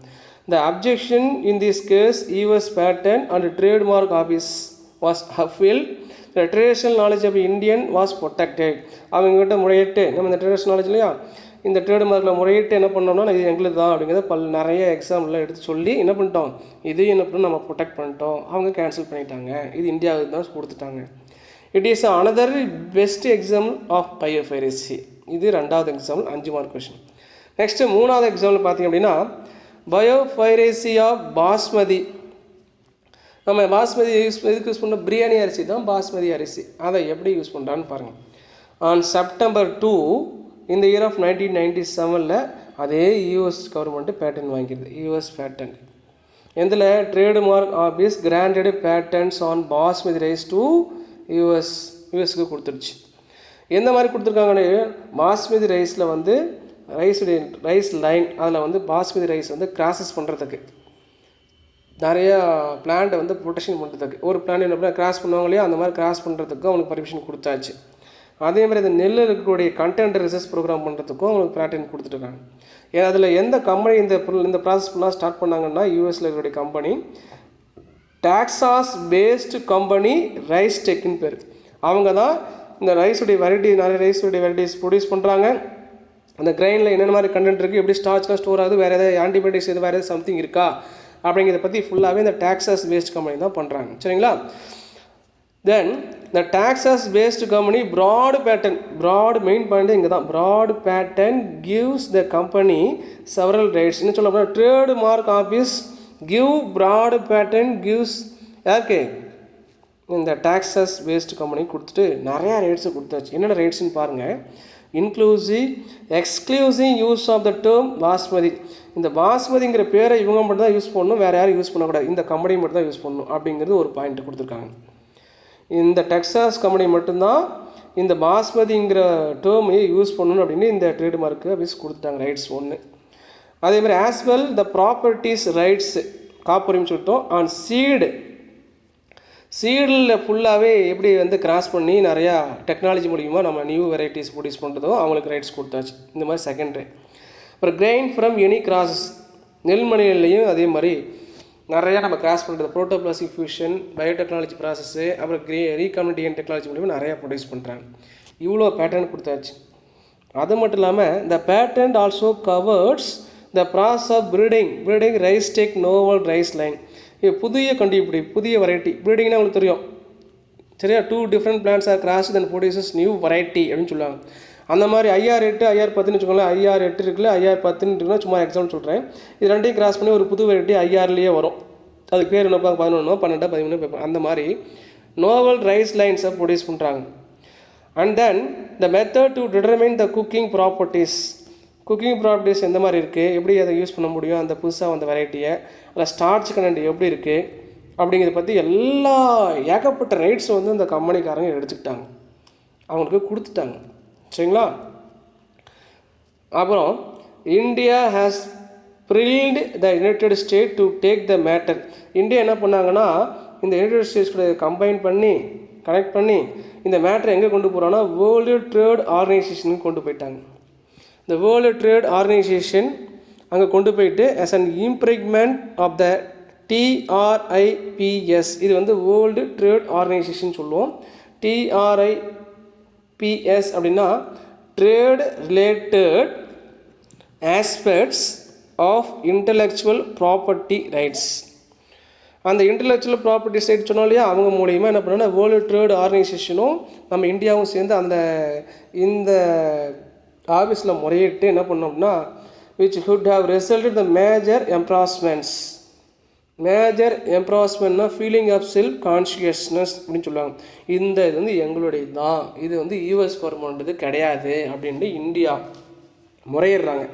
The objection in this case, US Patent and Trademark Office was upheld. The traditional knowledge of Indian was protected. அவங்ககிட்ட முறையிட்டு நம்ம இந்த ட்ரெடிஷ்னல் நாலேஜ் இல்லையா, இந்த ட்ரேட்மார்க்கில் முறையிட்டு என்ன பண்ணோம்னா இது எங்களுக்கு தான் அப்படிங்கிறத நிறைய எக்ஸாம்பிள்லாம் எடுத்து சொல்லி என்ன பண்ணிட்டோம், இது என்ன பண்ணோம் நம்ம ப்ரொடெக்ட் பண்ணிட்டோம். அவங்க கேன்சல் பண்ணிட்டாங்க, இது இந்தியாவுக்கு தான் கொடுத்துட்டாங்க. It is another best example of biopiracy. இது ரெண்டாவது எக்ஸாம்பிள், 5 மார்க் கொஷின். நெக்ஸ்ட்டு 3வது எக்ஸாம்பிள் பார்த்திங்க அப்படின்னா பயோபைரசி ஆஃப் பாஸ்மதி. நம்ம பாஸ்மதி எதுக்கு யூஸ் பண்ணோம்? பிரியாணி அரிசி தான் பாஸ்மதி அரிசி. அதை எப்படி யூஸ் பண்ணுறான்னு பாருங்கள். ஆன் September 2 இந்த இயர் ஆஃப் 1997 அதே யூஎஸ் கவர்மெண்ட்டு பேட்டன் வாங்கிடுது. யூஎஸ் பேட்டன் எந்தில் trademark office granted patents on basmati rice to யூஎஸ்க்கு கொடுத்துருச்சு. எந்த மாதிரி கொடுத்துருக்காங்கன்னு, பாஸ்மதி ரைஸில் வந்து ரைஸ் லைன் அதில் வந்து பாஸ்மதி ரைஸ் வந்து கிராஸஸ் பண்ணுறதுக்கு நிறையா பிளான்ட்டை வந்து ப்ரொடெக்ஷன் பண்ணுறதுக்கு ஒரு பிளான் என்ன பண்ணால் கிராஸ் பண்ணுவாங்க இல்லையா, அந்த மாதிரி கிராஸ் பண்ணுறதுக்கும் அவங்களுக்கு பர்மிஷன் கொடுத்தாச்சு. அதே மாதிரி இந்த நெல் இருக்கக்கூடிய கண்டென்ட் ரிசர்ச் ப்ரோக்ராம் பண்ணுறதுக்கும் அவங்களுக்கு பேட்டன் கொடுத்துட்ருக்காங்க. ஏன்னா அதில் எந்த கம்பெனி இந்த ப்ராசஸ் ஃபுல்லாக ஸ்டார்ட் பண்ணாங்கன்னா யூஎஸில் இருக்கக்கூடிய கம்பெனி டாக்ஸாஸ் பேஸ்டு கம்பெனி ரைஸ் டெக்னு பேர். அவங்க தான் இந்த ரைஸுடைய வெரைட்டி, நிறைய ரைஸுடைய வெரைட்டிஸ் ப்ரொடியூஸ் பண்ணுறாங்க. அந்த கிரைனில் என்னென்ன மாதிரி கண்டென்ட் இருக்குது, எப்படி ஸ்டார்ச்லாம் ஸ்டோர் ஆகுது, வேறு ஏதாவது ஆன்டிபயோட்டிக்ஸ் வேறு ஏதாவது சம்திங் இருக்கா அப்படிங்கிறத பற்றி ஃபுல்லாகவே இந்த டாக்ஸாஸ் பேஸ்ட் கம்பெனி தான் பண்ணுறாங்க. சரிங்களா? தென் இந்த Texas based company broad patent, broad main point இங்கே தான், broad patent gives the company several rights. என்ன சொல்ல போனால் trademark office give broad patent gives யாருக்கு, இந்த டாக்ஸாஸ் பேஸ்டு கம்பெனி கொடுத்துட்டு நிறையா ரேட்ஸு கொடுத்தாச்சு. என்னென்ன ரேட்ஸ்ன்னு பாருங்கள். Inclusive exclusive use of the term basmati. இந்த பாஸ்மதிங்கிற பேரை இவங்க மட்டும் தான் யூஸ் பண்ணணும், வேறு யாரும் யூஸ் பண்ணக்கூடாது, இந்த கம்பெனி மட்டும் தான் யூஸ் பண்ணணும் அப்படிங்கிறது ஒரு பாயிண்ட் கொடுத்துருக்காங்க. இந்த டெக்ஸாஸ் கம்பெனி மட்டும்தான் இந்த பாஸ்மதிங்கிற டேர்மையை யூஸ் பண்ணணும் அப்படின்னு இந்த ட்ரேட்மார்க்கு ஆஃபீஸ் கொடுத்துட்டாங்க. ரைட்ஸ் 1. அதேமாதிரி as well the properties rights காப்புரிமை சொல்லிட்டோம். ஆன் சீடில் ஃபுல்லாகவே எப்படி வந்து கிராஸ் பண்ணி நிறையா டெக்னாலஜி மூலிமா நம்ம நியூ வெரைட்டிஸ் ப்ரொடியூஸ் பண்ணுறதோ அவங்களுக்கு ரைட்ஸ் கொடுத்தாச்சு. இந்த மாதிரி செகண்டரி. அப்புறம் கிரெயின் ஃப்ரம் எனி கிராஸஸ், நெல்மணிலையும் அதே மாதிரி நிறையா நம்ம கிராஸ் பண்ணுறது, ப்ரோட்டோபிளாஸ்டிக் ஃபியூஷன், பயோடெக்னாலஜி ப்ராசஸ்ஸு, அப்புறம் ரீகாம்பினேஷன் டெக்னாலஜி மூலிமா நிறையா ப்ரொடியூஸ் பண்ணுறாங்க. இவ்வளோ பேட்டர்ன் கொடுத்தாச்சு. அது மட்டும் இல்லாமல் the patent also covers the process of breeding rice tech novel rice line. புதிய கண்டுபிடிப்பு, புதிய வெரைட்டி. ப்ரீடிங்னா உங்களுக்கு தெரியும் சரியா, 2 different plants are cross then produces new variety அப்படின்னு சொல்லுவாங்க. அந்த மாதிரி IR8 IR10 வச்சுக்கோங்களேன். IR8 இருக்குல்ல, IR10 இருக்குன்னா சும்மா எக்ஸாம்பிள் சொல்கிறேன். இது ரெண்டையும் கிராஸ் பண்ணி ஒரு புது வெரைட்டி IRலேயே வரும். அதுக்கு பேர் என்ன 11 12 13 பேப்பர். அந்த மாதிரி நோவல் ரைஸ் லைன்ஸை ப்ரொடியூஸ் பண்ணுறாங்க. And then the method to determine the cooking properties எந்த மாதிரி இருக்குது, எப்படி அதை யூஸ் பண்ண முடியும், அந்த புதுசாக அந்த வெரைட்டியை, அதில் ஸ்டார்ச் கண்டென்ட் எப்படி இருக்குது அப்படிங்கிறத பற்றி எல்லா ஏகப்பட்ட ரைட்ஸ் வந்து இந்த கம்பெனிக்காரங்க எடுத்துக்கிட்டாங்க, அவங்களுக்கு கொடுத்துட்டாங்க. சரிங்களா? அப்புறம் India has grilled the United State to take the matter. India என்ன பண்ணாங்கன்னா இந்த யுனைடெட் ஸ்டேட்ஸ் கூட கம்பைன் பண்ணி கனெக்ட் பண்ணி இந்த மேட்ரை எங்கே கொண்டு போகிறாங்கன்னா வேர்ல்டு ட்ரேட் ஆர்கனைசேஷனுக்கு கொண்டு போயிட்டாங்க. இந்த வேர்ல்டு ட்ரேட் ஆர்கனைசேஷன் அங்கே கொண்டு போயிட்டு as an improvement of the TRIPS, இது வந்து வேர்ல்டு ட்ரேட் ஆர்கனைசேஷன் சொல்லுவோம். TRIPS அப்படின்னா trade related aspects of intellectual property rights. அந்த இன்டலெக்சுவல் ப்ராப்பர்ட்டி ரைட் சொன்னோம் இல்லையா, அவங்க மூலிமா என்ன பண்ணோன்னா வேர்ல்டு ட்ரேட் ஆர்கனைசேஷனும் நம்ம இந்தியாவும் சேர்ந்து இந்த ஆஃபீஸில் முறையிட்டு என்ன பண்ணோம்னா which would have resulted the major embarrassmentனா ஃபீலிங் ஆஃப் செல்ஃப் கான்ஷியஸ்னஸ் அப்படின்னு சொல்லுவாங்க. இது வந்து எங்களுடைய தான், இது வந்து யூஎஸ் கவர்மெண்ட் கிடையாது அப்படின்ட்டு இந்தியா முறையிடுறாங்க.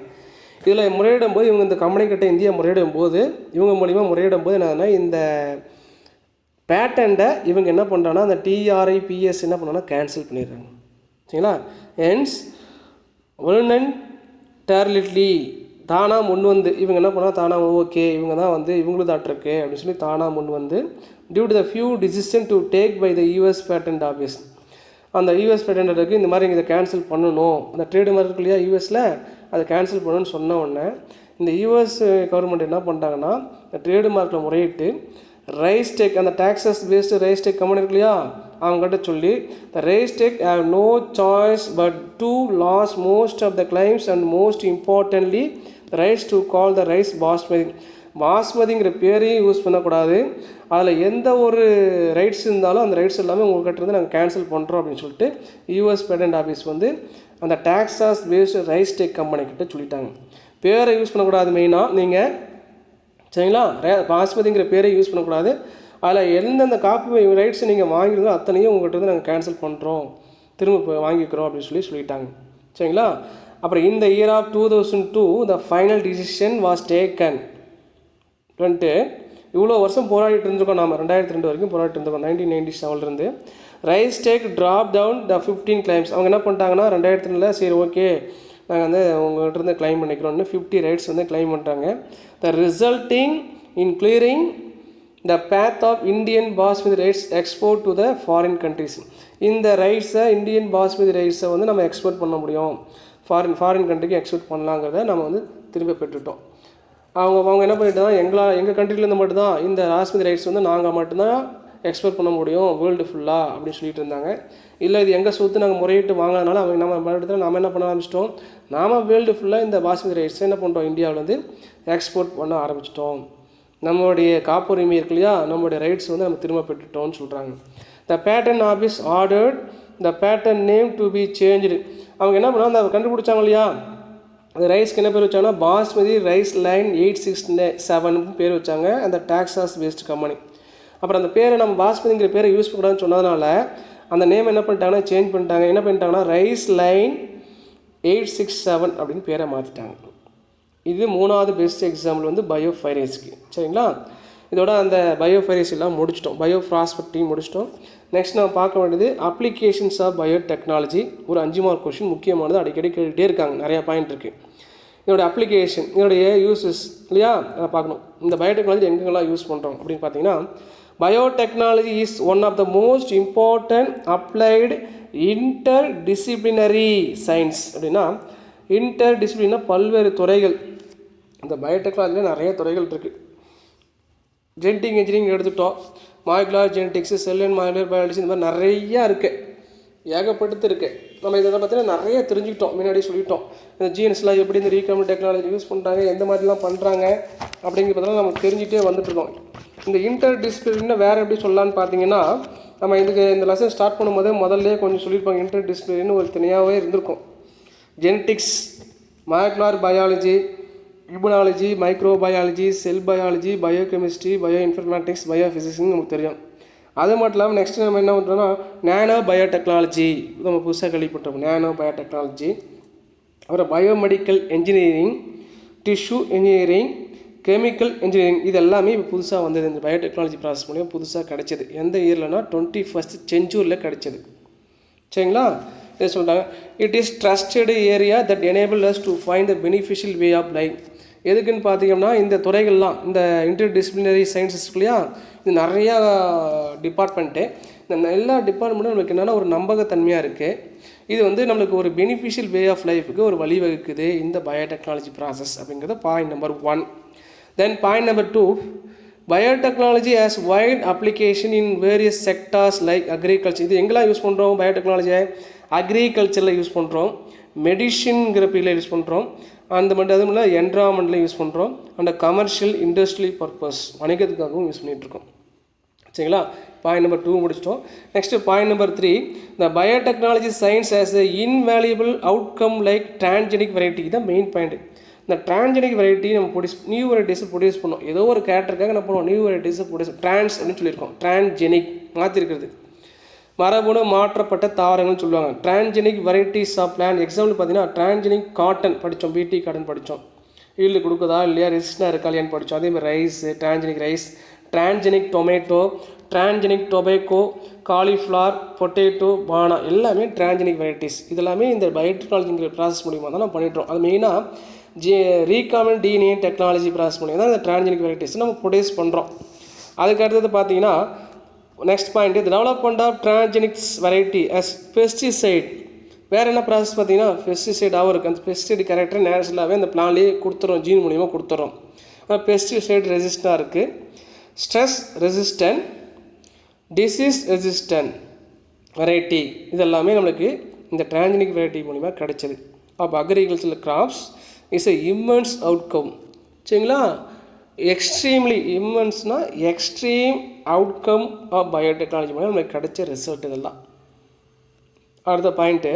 இதில் முறையிடும் போது இவங்க இந்த கம்பெனிக்கிட்ட இந்தியா முறையிடும் போது இவங்க மூலிமா முறையிடும் போது என்னன்னா இந்த பேட்டண்ட்டை இவங்க என்ன பண்ணுறாங்கன்னா அந்த TRIPS என்ன பண்ணோன்னா கேன்சல் பண்ணிடுறாங்க. சரிங்களா? ஹென்ஸ் வாலண்டரிலி தானாக முன் வந்து இவங்க என்ன பண்ணால் தானாக ஓகே இவங்க தான் வந்து இவங்களும் தாட்டிருக்கு அப்படின்னு சொல்லி தானாக முன் வந்து due to the few decision to take by the US patent office, அந்த US பேட்டன்ட் இந்த மாதிரி இதை கேன்சல் பண்ணணும், அந்த ட்ரேடு மார்க் இருக்கு இல்லையா யூஎஸில் அதை கேன்சல் பண்ணணும்னு சொன்ன உடனே இந்த US கவர்மெண்ட் என்ன பண்ணிட்டாங்கன்னா இந்த ட்ரேடு மார்க்கில் முறையிட்டு ரைஸ்டெக் அந்த டாக்ஸஸ் பேஸ்டு ரைஸ்டெக் கம்பெனி இருக்கு இல்லையா அவங்ககிட்ட சொல்லி the RiceTec have no choice but to lose most of the claims and most importantly rice to call the rice பாஸ்மதிங்கிற பேரையும் யூஸ் பண்ணக்கூடாது, அதில் எந்த ஒரு ரைட்ஸ் இருந்தாலும் அந்த ரைட்ஸ் எல்லாமே உங்கள்கிட்ட இருந்து நாங்கள் கேன்சல் பண்ணுறோம் அப்படின்னு சொல்லிட்டு US பேட்டன்ட் ஆஃபீஸ் வந்து அந்த டாக்ஸாஸ் பேஸ்டு ரைஸ்டெக் கம்பெனிக்கிட்ட சொல்லிட்டாங்க. பேரை யூஸ் பண்ணக்கூடாது மெயினாக நீங்கள், சரிங்களா? பாஸ்மதிங்கிற பேரை யூஸ் பண்ணக்கூடாது, அதில் எந்தெந்த காப்பி ரைட்ஸ் நீங்கள் வாங்கிருந்தோ அத்தனையும் உங்கள்கிட்ட வந்து நாங்கள் கேன்சல் பண்ணுறோம், திரும்ப வாங்கிக்கிறோம் அப்படின்னு சொல்லிட்டாங்க. சரிங்களா? அப்புறம் இந்த year of 2002 the final decision was taken. இவ்வளோ வருஷம் போராடிட்டு இருந்திருக்கோம், நாம் 2002 வரைக்கும் போராடிட்டு இருந்திருக்கோம். 1997 ரைஸ்டெக் ட்ராப் டவுன் த 15 கிளைம்ஸ். அவங்க என்ன பண்ணிட்டாங்கன்னா 2002 சரி ஓகே நாங்கள் வந்து உங்கள்கிட்ட இருந்து கிளைம் பண்ணிக்கிறோம்னு 50 ரைட்ஸ் வந்து கிளைம் பண்ணிட்டாங்க. The resulting in clearing the path of Indian basmati rights export to the foreign countries. இந்த ரைட்ஸை இந்தியன் பாஸ்மதி ரைட்ஸை வந்து நம்ம எக்ஸ்போர்ட் பண்ண முடியும், ஃபாரின் கண்ட்ரிக்கு எக்ஸ்போர்ட் பண்ணலாங்கிறத நம்ம வந்து திரும்ப பெற்றுட்டோம். அவங்க என்ன பண்ணிட்டாங்க, எங்கள் கண்ட்ரிலேருந்து மட்டும்தான் இந்த பாஸ்மதி ரைட்ஸ் வந்து நாங்கள் மட்டும்தான் எக்ஸ்போர்ட் பண்ண முடியும் வேர்ல்டு ஃபுல்லாக அப்படின்னு சொல்லிட்டு இருந்தாங்க. இல்லை இது எங்கள் சொத்து நாங்கள் முறையிட்டு வாங்கினதுனால அவங்க நம்ம இடத்துல நாம் என்ன பண்ண ஆரம்பிச்சிட்டோம், நாம் வேர்ல்டு ஃபுல்லாக இந்த பாஸ்மதி ரைட்ஸை என்ன பண்ணுறோம் இந்தியாவில் வந்து எக்ஸ்போர்ட் பண்ண ஆரம்பிச்சிட்டோம். நம்மளுடைய காப்புரிமை இருக்கு இல்லையா, நம்மளுடைய ரைட்ஸ் வந்து நம்ம திரும்ப பெற்றுட்டோம்னு சொல்கிறாங்க. The patent office ordered the patent name to be change. அவங்க என்ன பண்ணால் அந்த கண்டுபிடிச்சாங்க இல்லையா, அந்த ரைஸ்க்கு என்ன பேர் வச்சாங்கன்னா பாஸ்மதி ரைஸ் லைன் 867 பேர் வச்சாங்க அந்த டாக்ஸாஸ் பேஸ்டு கம்பெனி. அப்புறம் அந்த பேரை நம்ம பாஸ்மதிங்கிற பேரை யூஸ் பண்ணக்கூடாதுன்னு சொன்னதுனால அந்த நேம் என்ன பண்ணிட்டாங்கன்னா சேஞ்ச் பண்ணிட்டாங்க. என்ன பண்ணிட்டாங்கன்னா ரைஸ் லைன் 867 அப்படின்னு பேரை மாற்றிட்டாங்க. இது 3வது பெஸ்ட் எக்ஸாம்பிள் வந்து பயோஃபைரேஸ்க்கு. சரிங்களா? இதோட அந்த பயோஃபைரேஸ் எல்லாம் முடிச்சிட்டோம், பயோப்ராஸ்பெக்டிங் முடிச்சிட்டோம். நெக்ஸ்ட் நம்ம பார்க்க வேண்டியது அப்ளிகேஷன்ஸ் ஆஃப் பயோடெக்னாலஜி. ஒரு 5 மார்க் கொஷின் முக்கியமானது, அடிக்கடி கேட்டுகிட்டே இருக்காங்க, நிறையா பாயிண்ட் இருக்குது. இதோட அப்ளிகேஷன், இதோடைய யூஸஸ் இல்லையா அதை பார்க்கணும். இந்த பயோடெக்னாலஜி எங்கெங்கெல்லாம் யூஸ் பண்ணுறோம் அப்படின்னு பார்த்தீங்கன்னா biotechnology is one of the most important applied interdisciplinary science. அப்படின்னா இன்டர்டிசிப்ளினா பல்வேறு துறைகள், இந்த பயோடெக்னாலஜியில் நிறைய துறைகள் இருக்குது. ஜெனட்டிக் இன்ஜினியரிங் எடுத்துட்டோம், molecular genetics, cell and molecular biology, இந்த மாதிரி நிறையா இருக்குது, ஏகப்பட்டு இருக்குது. நம்ம இதை பார்த்தீங்கன்னா நிறைய தெரிஞ்சுக்கிட்டோம், முன்னாடி சொல்லிட்டோம். இந்த ஜீன்ஸ்லாம் எப்படி இந்த ரீகம்பைண்ட் டெக்னாலஜி யூஸ் பண்ணுறாங்க, எந்த மாதிரிலாம் பண்ணுறாங்க அப்படிங்கிறதெல்லாம் நம்ம தெரிஞ்சுட்டே வந்துட்டுருக்கோம். இந்த இன்டர் டிசிப்ளினை வேறு எப்படி சொல்லலான்னு பார்த்தீங்கன்னா நம்ம இந்த லெசன் ஸ்டார்ட் பண்ணும்போது முதல்ல கொஞ்சம் சொல்லியிருப்பாங்க. இன்டர் டிசிப்ளின்னு ஒரு தனியாகவே இருந்திருக்கும். Genetics, molecular biology, immunology, microbiology, cell biology, biochemistry, bio informatics, பயோஃபிசிக்ஸ்னு நமக்கு தெரியும். அது மட்டும் இல்லாமல் நெக்ஸ்ட் நம்ம என்ன பண்ணுறோம்னா நேனோ பயோடெக்னாலஜி, நம்ம புதுசாக கேள்விப்பட்டோம் நேனோ பயோடெக்னாலஜி. அப்புறம் biomedical engineering, tissue engineering, chemical engineering, இது எல்லாமே இப்போ புதுசாக வந்தது. இந்த பயோடெக்னாலஜி ப்ராசஸ் மூலியம் புதுசாக கிடைச்சது. எந்த இயர்லனா 21st செஞ்சுரியில் கிடைச்சது. சரிங்களா? இதை சொல்கிறாங்க it is trusted area that enable us to find the beneficial way of life. எதுக்குன்னு பார்த்தீங்கன்னா இந்த துறைகள்லாம் இந்த இன்டர்டிசிப்ளினரி சயின்சஸ் இல்லையா, இது நிறையா டிபார்ட்மெண்ட்டு. இந்த எல்லா டிபார்ட்மெண்ட்டும் நம்மளுக்கு என்னென்னா ஒரு நம்பகத்தன்மையாக இருக்குது. இது வந்து நம்மளுக்கு ஒரு பெனிஃபிஷியல் வே ஆஃப் லைஃபுக்கு ஒரு வழிவகுக்குது இந்த பயோடெக்னாலஜி ப்ராசஸ் அப்படிங்கிறது point number 1. Then point number 2, biotechnology has wide application in various sectors like agriculture. இது எங்கெல்லாம் யூஸ் பண்ணுறோம் பயோடெக்னாலஜியை? அக்ரிகல்ச்சரில் யூஸ் பண்ணுறோம், மெடிசின்ங்கிற பீரில் யூஸ் பண்ணுறோம், அந்த மட்டும் அதுவும் இல்லை என்விரான்மெண்ட்டில் யூஸ் பண்ணுறோம், அண்ட் கமர்ஷியல் இண்டஸ்ட்ரியல் பர்பஸ் வணிகத்துக்காகவும் யூஸ் பண்ணிகிட்ருக்கோம். சரிங்களா? பாயிண்ட் நம்பர் 2 முடிச்சிட்டோம். நெக்ஸ்ட்டு பாயிண்ட் நம்பர் 3, இந்த biotechnology science as a invaluable outcome like transgenic variety. தான் மெயின் பாயிண்ட். இந்த டிரான்ஜெனிக் வெரைட்டி நம்ம நியூ வெரைட்டிஸை ப்ரொடியூஸ் பண்ணோம். ஏதோ ஒரு கேரக்டருக்காக என்ன பண்ணுவோம், நியூ வெரைட்டிஸை ப்ரொடியூஸ் ட்ரான்ஸ் அப்படின்னு சொல்லியிருக்கோம். டிரான்ஜெனிக் மாற்றிருக்கிறது, மரபணு மாற்றப்பட்ட தாவரங்கள்னு சொல்லுவாங்க. Transgenic varieties of plant. Example பார்த்தீங்கன்னா டிரான்ஜெனிக் காட்டன் படித்தோம், பிடி காட்டன் படித்தோம், ஈல்டு கொடுக்குதா இல்லையா, ரெசிஸ்டண்டாக இருக்கா இல்லையான்னு படித்தோம். அதேமாதிரி rice, transgenic rice, transgenic tomato, transgenic tobacco, cauliflower, potato, banana எல்லாமே டிரான்ஜெனிக் வெரைட்டிஸ். இதெல்லாமே இந்த பயோடெக்னாலஜிங்கிற ப்ராசஸ் மூலிமா தான் நம்ம பண்ணிட்டோம். அது மெயினாக ரீகாம்பினன்ட் டிஎன்ஏ டெக்னாலஜி ப்ராசஸ் மூலிமா தான் இந்த டிரான்ஜெனிக் வெரைட்டிஸ் நம்ம ப்ரொடியூஸ் பண்ணுறோம். அதுக்கு அடுத்தது பார்த்தீங்கன்னா next point, the development of transgenics variety as pesticide. வேறு என்ன ப்ராசஸ் பார்த்தீங்கன்னா பெஸ்டிசைடாகவும் இருக்குது. அந்த பெஸ்டிசைடு கேரக்டர் நேச்சுரலாகவே அந்த பிளான்லேயே கொடுத்துறோம், ஜீன் மூலிமா கொடுத்துறோம். பெஸ்டிசைட் ரெசிஸ்டண்டாக இருக்குது, stress resistant, disease resistant variety. இதெல்லாமே நம்மளுக்கு இந்த டிரான்ஜெனிக் வெரைட்டி மூலிமா கிடைச்சது. அப்போ agricultural crops is a immense outcome. சரிங்களா? எக்ஸ்ட்ரீம்லி இம்மென்ஸ்னால் எக்ஸ்ட்ரீம் அவுட்கம் ஆஃப் பயோடெக்னாலஜி மூலம் நம்மளுக்கு கிடைச்ச ரிசல்ட் இதெல்லாம். அடுத்த point,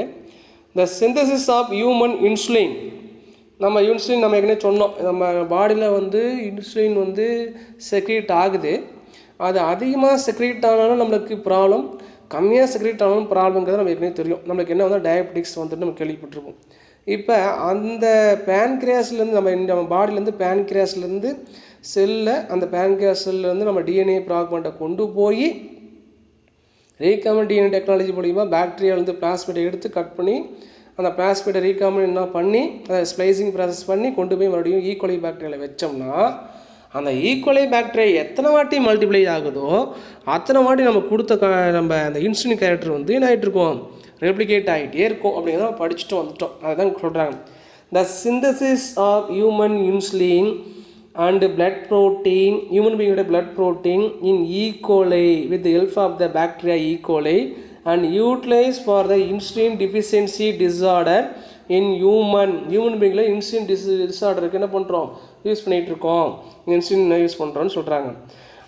the synthesis of human insulin. நம்ம இன்சுலின் நம்ம ஏற்கனவே சொன்னோம், நம்ம பாடியில் வந்து இன்சுலின் வந்து செக்ரீட் ஆகுது. அது அதிகமாக செக்ரீட் ஆனாலும் நம்மளுக்கு ப்ராப்ளம், கம்மியாக செக்ரீட் ஆனாலும் ப்ராப்ளம்ங்கிறது நம்ம ஏற்கனவே தெரியும். நம்மளுக்கு என்ன வந்து டயபெட்டிக்ஸ் வந்துட்டு நம்ம கேள்விப்பட்டிருப்போம். இப்போ அந்த பேன்கிரியாஸ்லேருந்து நம்ம பாடியிலேருந்து பேன்கிரியாஸ்லேருந்து செல்லை, அந்த பேன்கிரியாஸ் செல்லேருந்து நம்ம டிஎன்ஏ ப்ராக்மெண்ட்டை கொண்டு போய் ரீகாம்பினன்ட் டிஎன்ஏ டெக்னாலஜி மூலிமா பாக்டீரியாவிலேருந்து பிளாஸ்மிடை எடுத்து கட் பண்ணி அந்த பிளாஸ்மிடை ரீகாம்பினன்ட் என்ன பண்ணி அதை ஸ்ப்ளைசிங் ப்ராசஸ் பண்ணி கொண்டு போய் மறுபடியும் ஈக்குவலை பாக்டீரியாவில் வச்சோம்னா அந்த ஈக்குவலை பாக்டீரியா எத்தனை வாட்டி மல்டிப்ளை ஆகுதோ அத்தனை வாட்டி நம்ம கொடுத்த நம்ம அந்த இன்சுலின் கேரக்டர் வந்து என்ன ஆகிட்டு இருக்கோம், ரெப்ளிகேட் ஆகிட்டே இருக்கும். அப்படிங்கிறத நம்ம படிச்சுட்டு வந்துட்டோம். அதுதான் சொல்கிறாங்க, the synthesis of human insulin and blood protein, human being blood protein in E. coli with the help of the bacteria E. coli and utilized for the insulin deficiency disorder in human being insulin disorder என்ன பண்ணுறோம், யூஸ் பண்ணிகிட்டு இருக்கோம், இன்சுலின் யூஸ் பண்ணுறோன்னு சொல்கிறாங்க.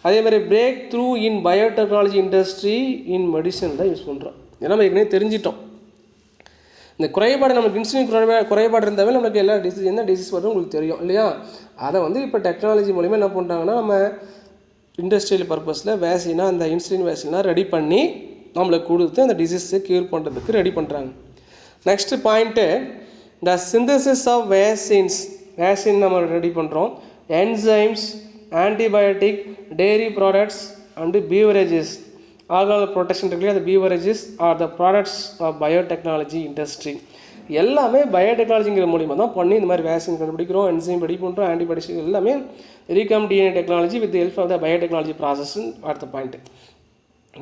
அதே மாதிரி பிரேக் த்ரூ இன் பயோடெக்னாலஜி இண்டஸ்ட்ரி இன் மெடிசன் தான் யூஸ் பண்ணுறோம். ஏன்னா நம்ம ஏற்கனவே தெரிஞ்சிட்டோம் இந்த குறைபாடு, நமக்கு இன்சுலின் குறைபாடு இருந்தாவே நமக்கு எல்லா டிசீஸ் என்ன டிசீஸ் வரும் உங்களுக்கு தெரியும் இல்லையா. அதை வந்து இப்போ டெக்னாலஜி மூலிமா என்ன பண்ணுறாங்கன்னா நம்ம இண்டஸ்ட்ரியல் பர்பஸில் வேக்சினாக அந்த இன்சுலின் வேக்சினாக ரெடி பண்ணி நம்மளுக்கு கொடுத்து அந்த டிசீஸை க்யூர் பண்ணுறதுக்கு ரெடி பண்ணுறாங்க. Next point, the synthesis of vaccine நம்ம ரெடி பண்ணுறோம். Enzymes, antibiotic, dairy products and beverages, organic production இருக்கு, அந்த beverages are the products of biotechnology industry. எல்லாமே பயோடெக்னாலஜிங்கிற மூலிமா தான் பண்ணி இந்த மாதிரி வேக்சின் கண்டுபிடிக்கிறோம், என்சைம் ரெடி பண்ணுறோம், ஆன்டிபயோட்டிக்ஸ் எல்லாமே recombinant DNA technology with help of the biotechnology ப்ராசஸ்ன்னு அடுத்த பாயிண்ட்டு.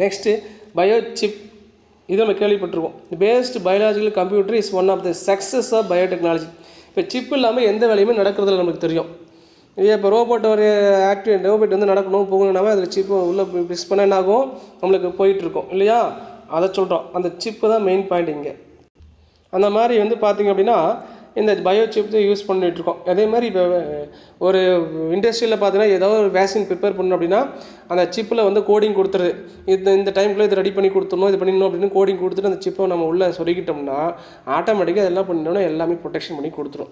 நெக்ஸ்ட்டு பயோசிப், இது நம்ம கேள்விப்பட்டிருக்கோம். Based biological computer is one of the success of biotechnology. இப்போ சிப் இல்லாமல் எந்த வேலையுமே நடக்கிறதுல நமக்கு தெரியும் இல்லையா. இப்போ ரோபோட் ஒரு ரோபோட் வந்து நடக்கணும் போகணுன்னாவே அதில் சிப்பு உள்ளே ப்ரெஸ் பண்ண என்ன ஆகும், நம்மளுக்கு போயிட்டுருக்கோம் இல்லையா. அதை சொல்கிறோம், அந்த சிப்பு தான் மெயின் பாயிண்ட் இங்கே. அந்த மாதிரி வந்து பார்த்திங்க அப்படின்னா இந்த பயோ சிப் தான் யூஸ் பண்ணிகிட்ருக்கோம். அதே மாதிரி இப்போ ஒரு இண்டஸ்ட்ரியில் பார்த்தீங்கன்னா ஏதாவது ஒரு வேக்சின் ப்ரிப்பேர் பண்ணணும் அப்படின்னா அந்த சிப்பில் வந்து கோடிங் கொடுத்துருது, இந்த டைமுக்குள்ளே இதை ரெடி பண்ணி கொடுத்துடணும், இது பண்ணிடணும் அப்படின்னு கோடிங் கொடுத்துட்டு அந்த சிப்பை நம்ம உள்ளே சொருகிட்டோம்னா ஆட்டோமேட்டிக்காக அதெல்லாம் பண்ணிட்டோம்னா எல்லாமே ப்ரொடெக்ஷன் பண்ணி கொடுத்துரும்.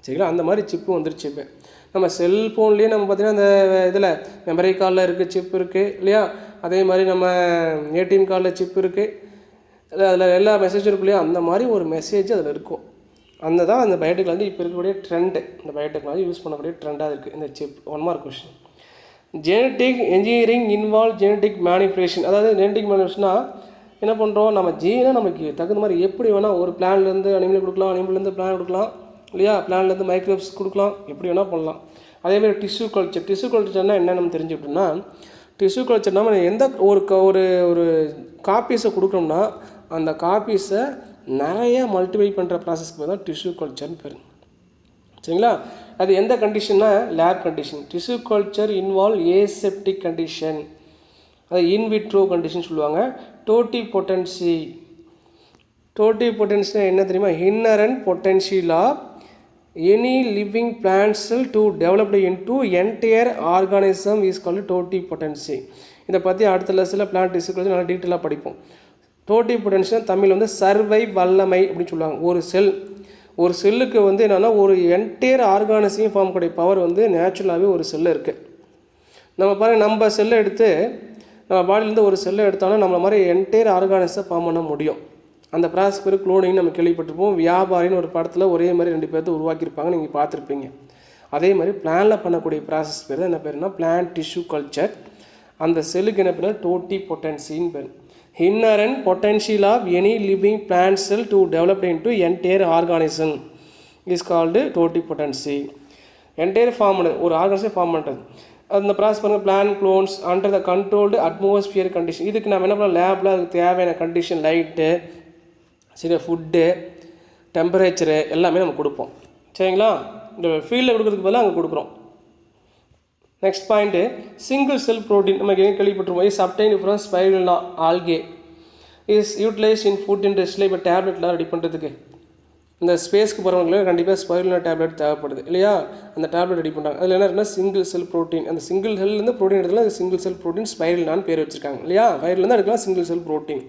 சரிங்களா? அந்த மாதிரி சிப்பு வந்துருச்சு. இப்போ நம்ம செல்ஃபோன்லேயே நம்ம பார்த்திங்கன்னா அந்த இதில் மெமரி கார்டில் இருக்குது சிப் இருக்குது இல்லையா. அதே மாதிரி நம்ம ஏடிஎம் கார்டில் சிப் இருக்குது, அதில் எல்லா மெசேஜும் இருக்கு இல்லையா. அந்த மாதிரி ஒரு மெசேஜ் அதில் இருக்கும். அந்த தான் அந்த பயோடெக்னாலஜி இப்போ இருக்கக்கூடிய ட்ரெண்டு, இந்த பயோடெக்னாலஜி யூஸ் பண்ணக்கூடிய ட்ரெண்டாக இருக்குது இந்த chip. One mark question, genetic engineering involve genetic manipulation. அதாவது ஜெனட்டிக் மேனிபுலேஷனாக என்ன பண்ணுறோம், நம்ம ஜீனை நமக்கு தகுந்த மாதிரி எப்படி வேணால் ஒரு பிளான்லேருந்து அனிமல் கொடுக்கலாம், அனிமல்லேருந்து பிளான் கொடுக்கலாம், இல்லையா? பிளான்லேருந்து மைக்ரோப்ஸ் கொடுக்கலாம், எப்படி வேணால் பண்ணலாம். அதேமாதிரி டிஷ்யூ கல்ச்சர்னால் என்ன நம்ம தெரிஞ்சுக்கிட்டோம்னா, டிஷ்யூ கல்ச்சர் நம்ம எந்த ஒரு ஒரு காப்பீஸை கொடுக்குறோம்னா அந்த காப்பீஸை நிறைய மல்டிப்ளை பண்ணுற ப்ராசஸ்க்கு பேர் தான் டிஷ்யூ கல்ச்சர்னு பேர். சரிங்களா? அது எந்த கண்டிஷன்னா lab condition. Tissue culture involve aseptic condition, அது இன்விட்ரோ கண்டிஷன் சொல்லுவாங்க. டோட்டி பொட்டன்சினா என்ன தெரியுமா? Inherent potential of any living plant cell to developed into entire organism is called totipotency. இதை பற்றி அடுத்த லெசனில் பிளான்ட் டிஷ்யூ கல்ச்சர் நல்லா டீட்டெயிலாக படிப்போம். டோட்டி பொட்டன்ஷியல் தமிழ் வந்து சர்வை வல்லமை அப்படின்னு சொல்லுவாங்க. ஒரு செல்லுக்கு வந்து என்னென்னா ஒரு என்டையர் ஆர்கானிசையும் ஃபார்ம் கூடிய பவர் வந்து நேச்சுரலாகவே ஒரு செல்லு இருக்குது. நம்ம பாருங்கள், நம்ம செல்லை எடுத்து நம்ம பாடியிலேருந்து ஒரு செல்லை எடுத்தாலும் நம்மளை மாதிரி என்டையர் ஆர்கானிஸை ஃபார்ம் பண்ண முடியும். அந்த ப்ராசஸ் பேர் குளோனிங் நம்ம கேள்விப்பட்டிருப்போம். வியாபாரின்னு ஒரு படத்தில் ஒரே மாதிரி 2 பேர்த்து உருவாக்கியிருப்பாங்க, நீங்கள் பார்த்துருப்பீங்க. அதே மாதிரி பிளானில் பண்ணக்கூடிய ப்ராசஸ் பேர் தான் என்ன பேருனா பிளான்ட் டிஷ்யூ கல்ச்சர். அந்த செல்லுக்கு என்ன பேர்? டோட்டி பொட்டன்சின்னு பேர். Inherent potential of any living plant cell to develop into entire organism is called totipotency. Entire form பண்ணுது, ஒரு ஆர்கானிசம் ஃபார்ம் பண்ணுறது. அந்த ப்ராசஸ் பண்ணுங்கள் plant clones under the controlled atmosphere condition. இதுக்கு நம்ம என்ன பண்ணலாம்? லேபில் அதுக்கு தேவையான கண்டிஷன், லைட்டு, சரி, ஃபுட்டு, டெம்பரேச்சரு எல்லாமே நம்ம கொடுப்போம். சரிங்களா? இந்த ஃபீல்டில் கொடுக்குறதுக்கு பதிலாக அங்கே கொடுக்குறோம். Next point, single cell protein. நம்ம கேள்விப்பட்டிருப்போம். Is obtained from spirulina algae, is utilise in food இண்டஸ்ட்ரியில். இப்போ டேப்லெட்லாம் ரெடி பண்ணுறதுக்கு இந்த ஸ்பேஸ்க்கு போகிறவங்களுக்கு கண்டிப்பாக ஸ்பைருலினா டேப்லெட் தேவைப்படுது இல்லையா? அந்த டேப்லெட் ரெடி பண்ணுறாங்க. அதில் என்ன இருக்குன்னா சிங்கிள் செல் ப்ரோட்டீன். அந்த சிங்கிள் செல்லேருந்து ப்ரோட்டீன் எடுத்துக்கலாம். அது சிங்கிள் செல் ப்ரோட்டீன் ஸ்பைருலினான்னு பேர் வச்சுருக்காங்க இல்லையா? ஸ்பைருலினா எடுக்கலாம் single cell protein.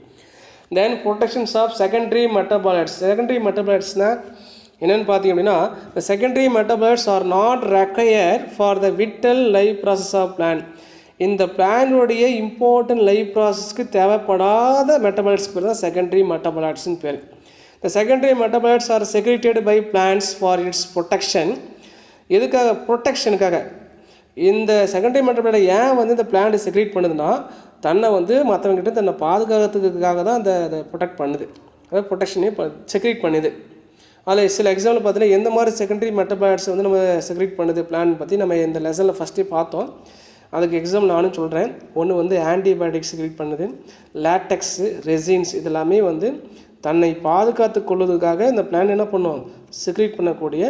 Then productions of secondary metabolites. Secondary மெட்டபாலைட்ஸ்னால் என்னென்னு பார்த்தீங்க அப்படின்னா, the secondary metabolites are not required for the vital life process of plant. இந்த பிளான்டோடைய இம்பார்ட்டன்ட் லைஃப் ப்ராசஸ்க்கு தேவைப்படாத மெட்டபாலைட்ஸ்க்கு பேர் தான் செகண்டரி மெட்டபாலைட்ஸ்னு பேர். The secondary metabolites are secreted by plants for its protection. எதுக்காக? ப்ரொடெக்ஷனுக்காக. இந்த செகண்டரி மெட்டபாலைட் ஏன் வந்து இந்த பிளான்ட் செக்ரேட் பண்ணுதுன்னா, தன்னை வந்து மற்றவங்ககிட்ட தன்னை பாதுகாக்கிறதுக்காக தான் அதை ப்ரொடெக்ட் பண்ணுது. அதாவது ப்ரொடெக்ஷனே செக்ரேட் பண்ணுது. அதில் சில எக்ஸாம்பிள் பார்த்தீங்கன்னா எந்த மாதிரி செகண்டரி மெட்டபாலைட்ஸ் வந்து நம்ம செக்ரேட் பண்ணுது பிளான் பற்றி நம்ம இந்த லெசனில் ஃபஸ்ட்டே பார்த்தோம். அதுக்கு எக்ஸாம்பிள் நானும் சொல்கிறேன். ஒன்று வந்து ஆன்டிபயோட்டிக்ஸ் செக்ரேட் பண்ணுது, லேட்டெக்ஸு, ரெசின்ஸ், இதெல்லாமே வந்து தன்னை பாதுகாத்து கொள்வதற்காக இந்த பிளான் என்ன பண்ணும்? செக்ரேட் பண்ணக்கூடிய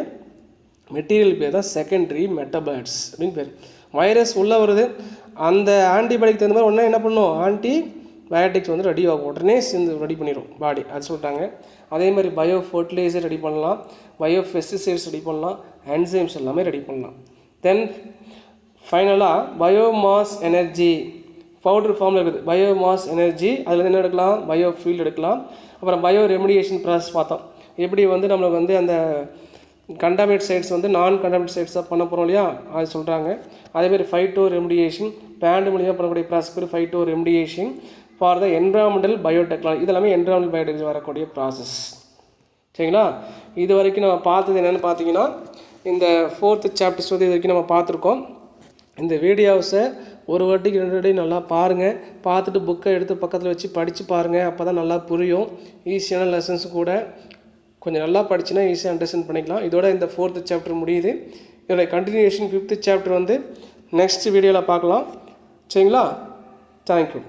மெட்டீரியல் பேர் தான் செகண்டரி மெட்டபாலைட்ஸ் அப்படின்னு பேர். வைரஸ் உள்ளே வருது, அந்த ஆன்டிபயோட்டிக் தகுந்த மாதிரி ஒன்றா என்ன பண்ணும்? ஆன்டிபயோட்டிக்ஸ் வந்து ரெடி ஆகும், உடனே சேர்ந்து ரெடி பண்ணிடும் பாடி. அது சொல்லிட்டாங்க. அதே மாதிரி பயோ ஃபர்டிலைசர் ரெடி பண்ணலாம், பயோ பெஸ்டிசைட்ஸ் ரெடி பண்ணலாம், என்சைம்ஸ் எல்லாமே ரெடி பண்ணலாம். தென் ஃபைனலாக பயோமாஸ் எனர்ஜி பவுடர் ஃபார்மில் இருக்குது. பயோமாஸ் எனர்ஜி அதில் என்ன எடுக்கலாம்? பயோ ஃபீல்டு எடுக்கலாம். அப்புறம் பயோ ரெமிடியேஷன் ப்ராசஸ் பார்த்தோம். எப்படி வந்து நம்மளுக்கு வந்து அந்த கண்டாமினேட் சைட்ஸ் வந்து நான் கண்டாமினேட் சைட்ஸாக பண்ண போகிறோம் இல்லையா? அது சொல்கிறாங்க. அதேமாதிரி ஃபைட்டோ ரெமிடியேஷன், பேண்ட் மூலியமாக பண்ணக்கூடிய ப்ராசஸ் பேர் phyto remediation for the environmental biotechnology. இதெல்லாமே என்விரான்மெண்டல் பயோடெக்னாலஜி வரக்கூடிய ப்ராசஸ். சரிங்களா? இது வரைக்கும் நம்ம பார்த்தது என்னென்னு பார்த்தீங்கன்னா, இந்த 4th சாப்டர்ஸ் வந்து இது வரைக்கும் நம்ம பார்த்துருக்கோம். இந்த வீடியோஸை ஒரு வாட்டிக்கு 2 வாட்டி நல்லா பாருங்கள். பார்த்துட்டு புக்கை எடுத்து பக்கத்தில் வச்சு படித்து பாருங்கள். அப்போ தான் நல்லா புரியும். ஈஸியான லெசன்ஸ் கூட கொஞ்சம் நல்லா படிச்சுன்னா ஈஸியாக அண்டர்ஸ்டாண்ட் பண்ணிக்கலாம். இதோட இந்த 4th சாப்டர் முடியுது. இதோட கண்டினியூஷன் 5th சாப்டர் வந்து நெக்ஸ்ட் வீடியோவில் பார்க்கலாம். சரிங்களா? தேங்க்யூ.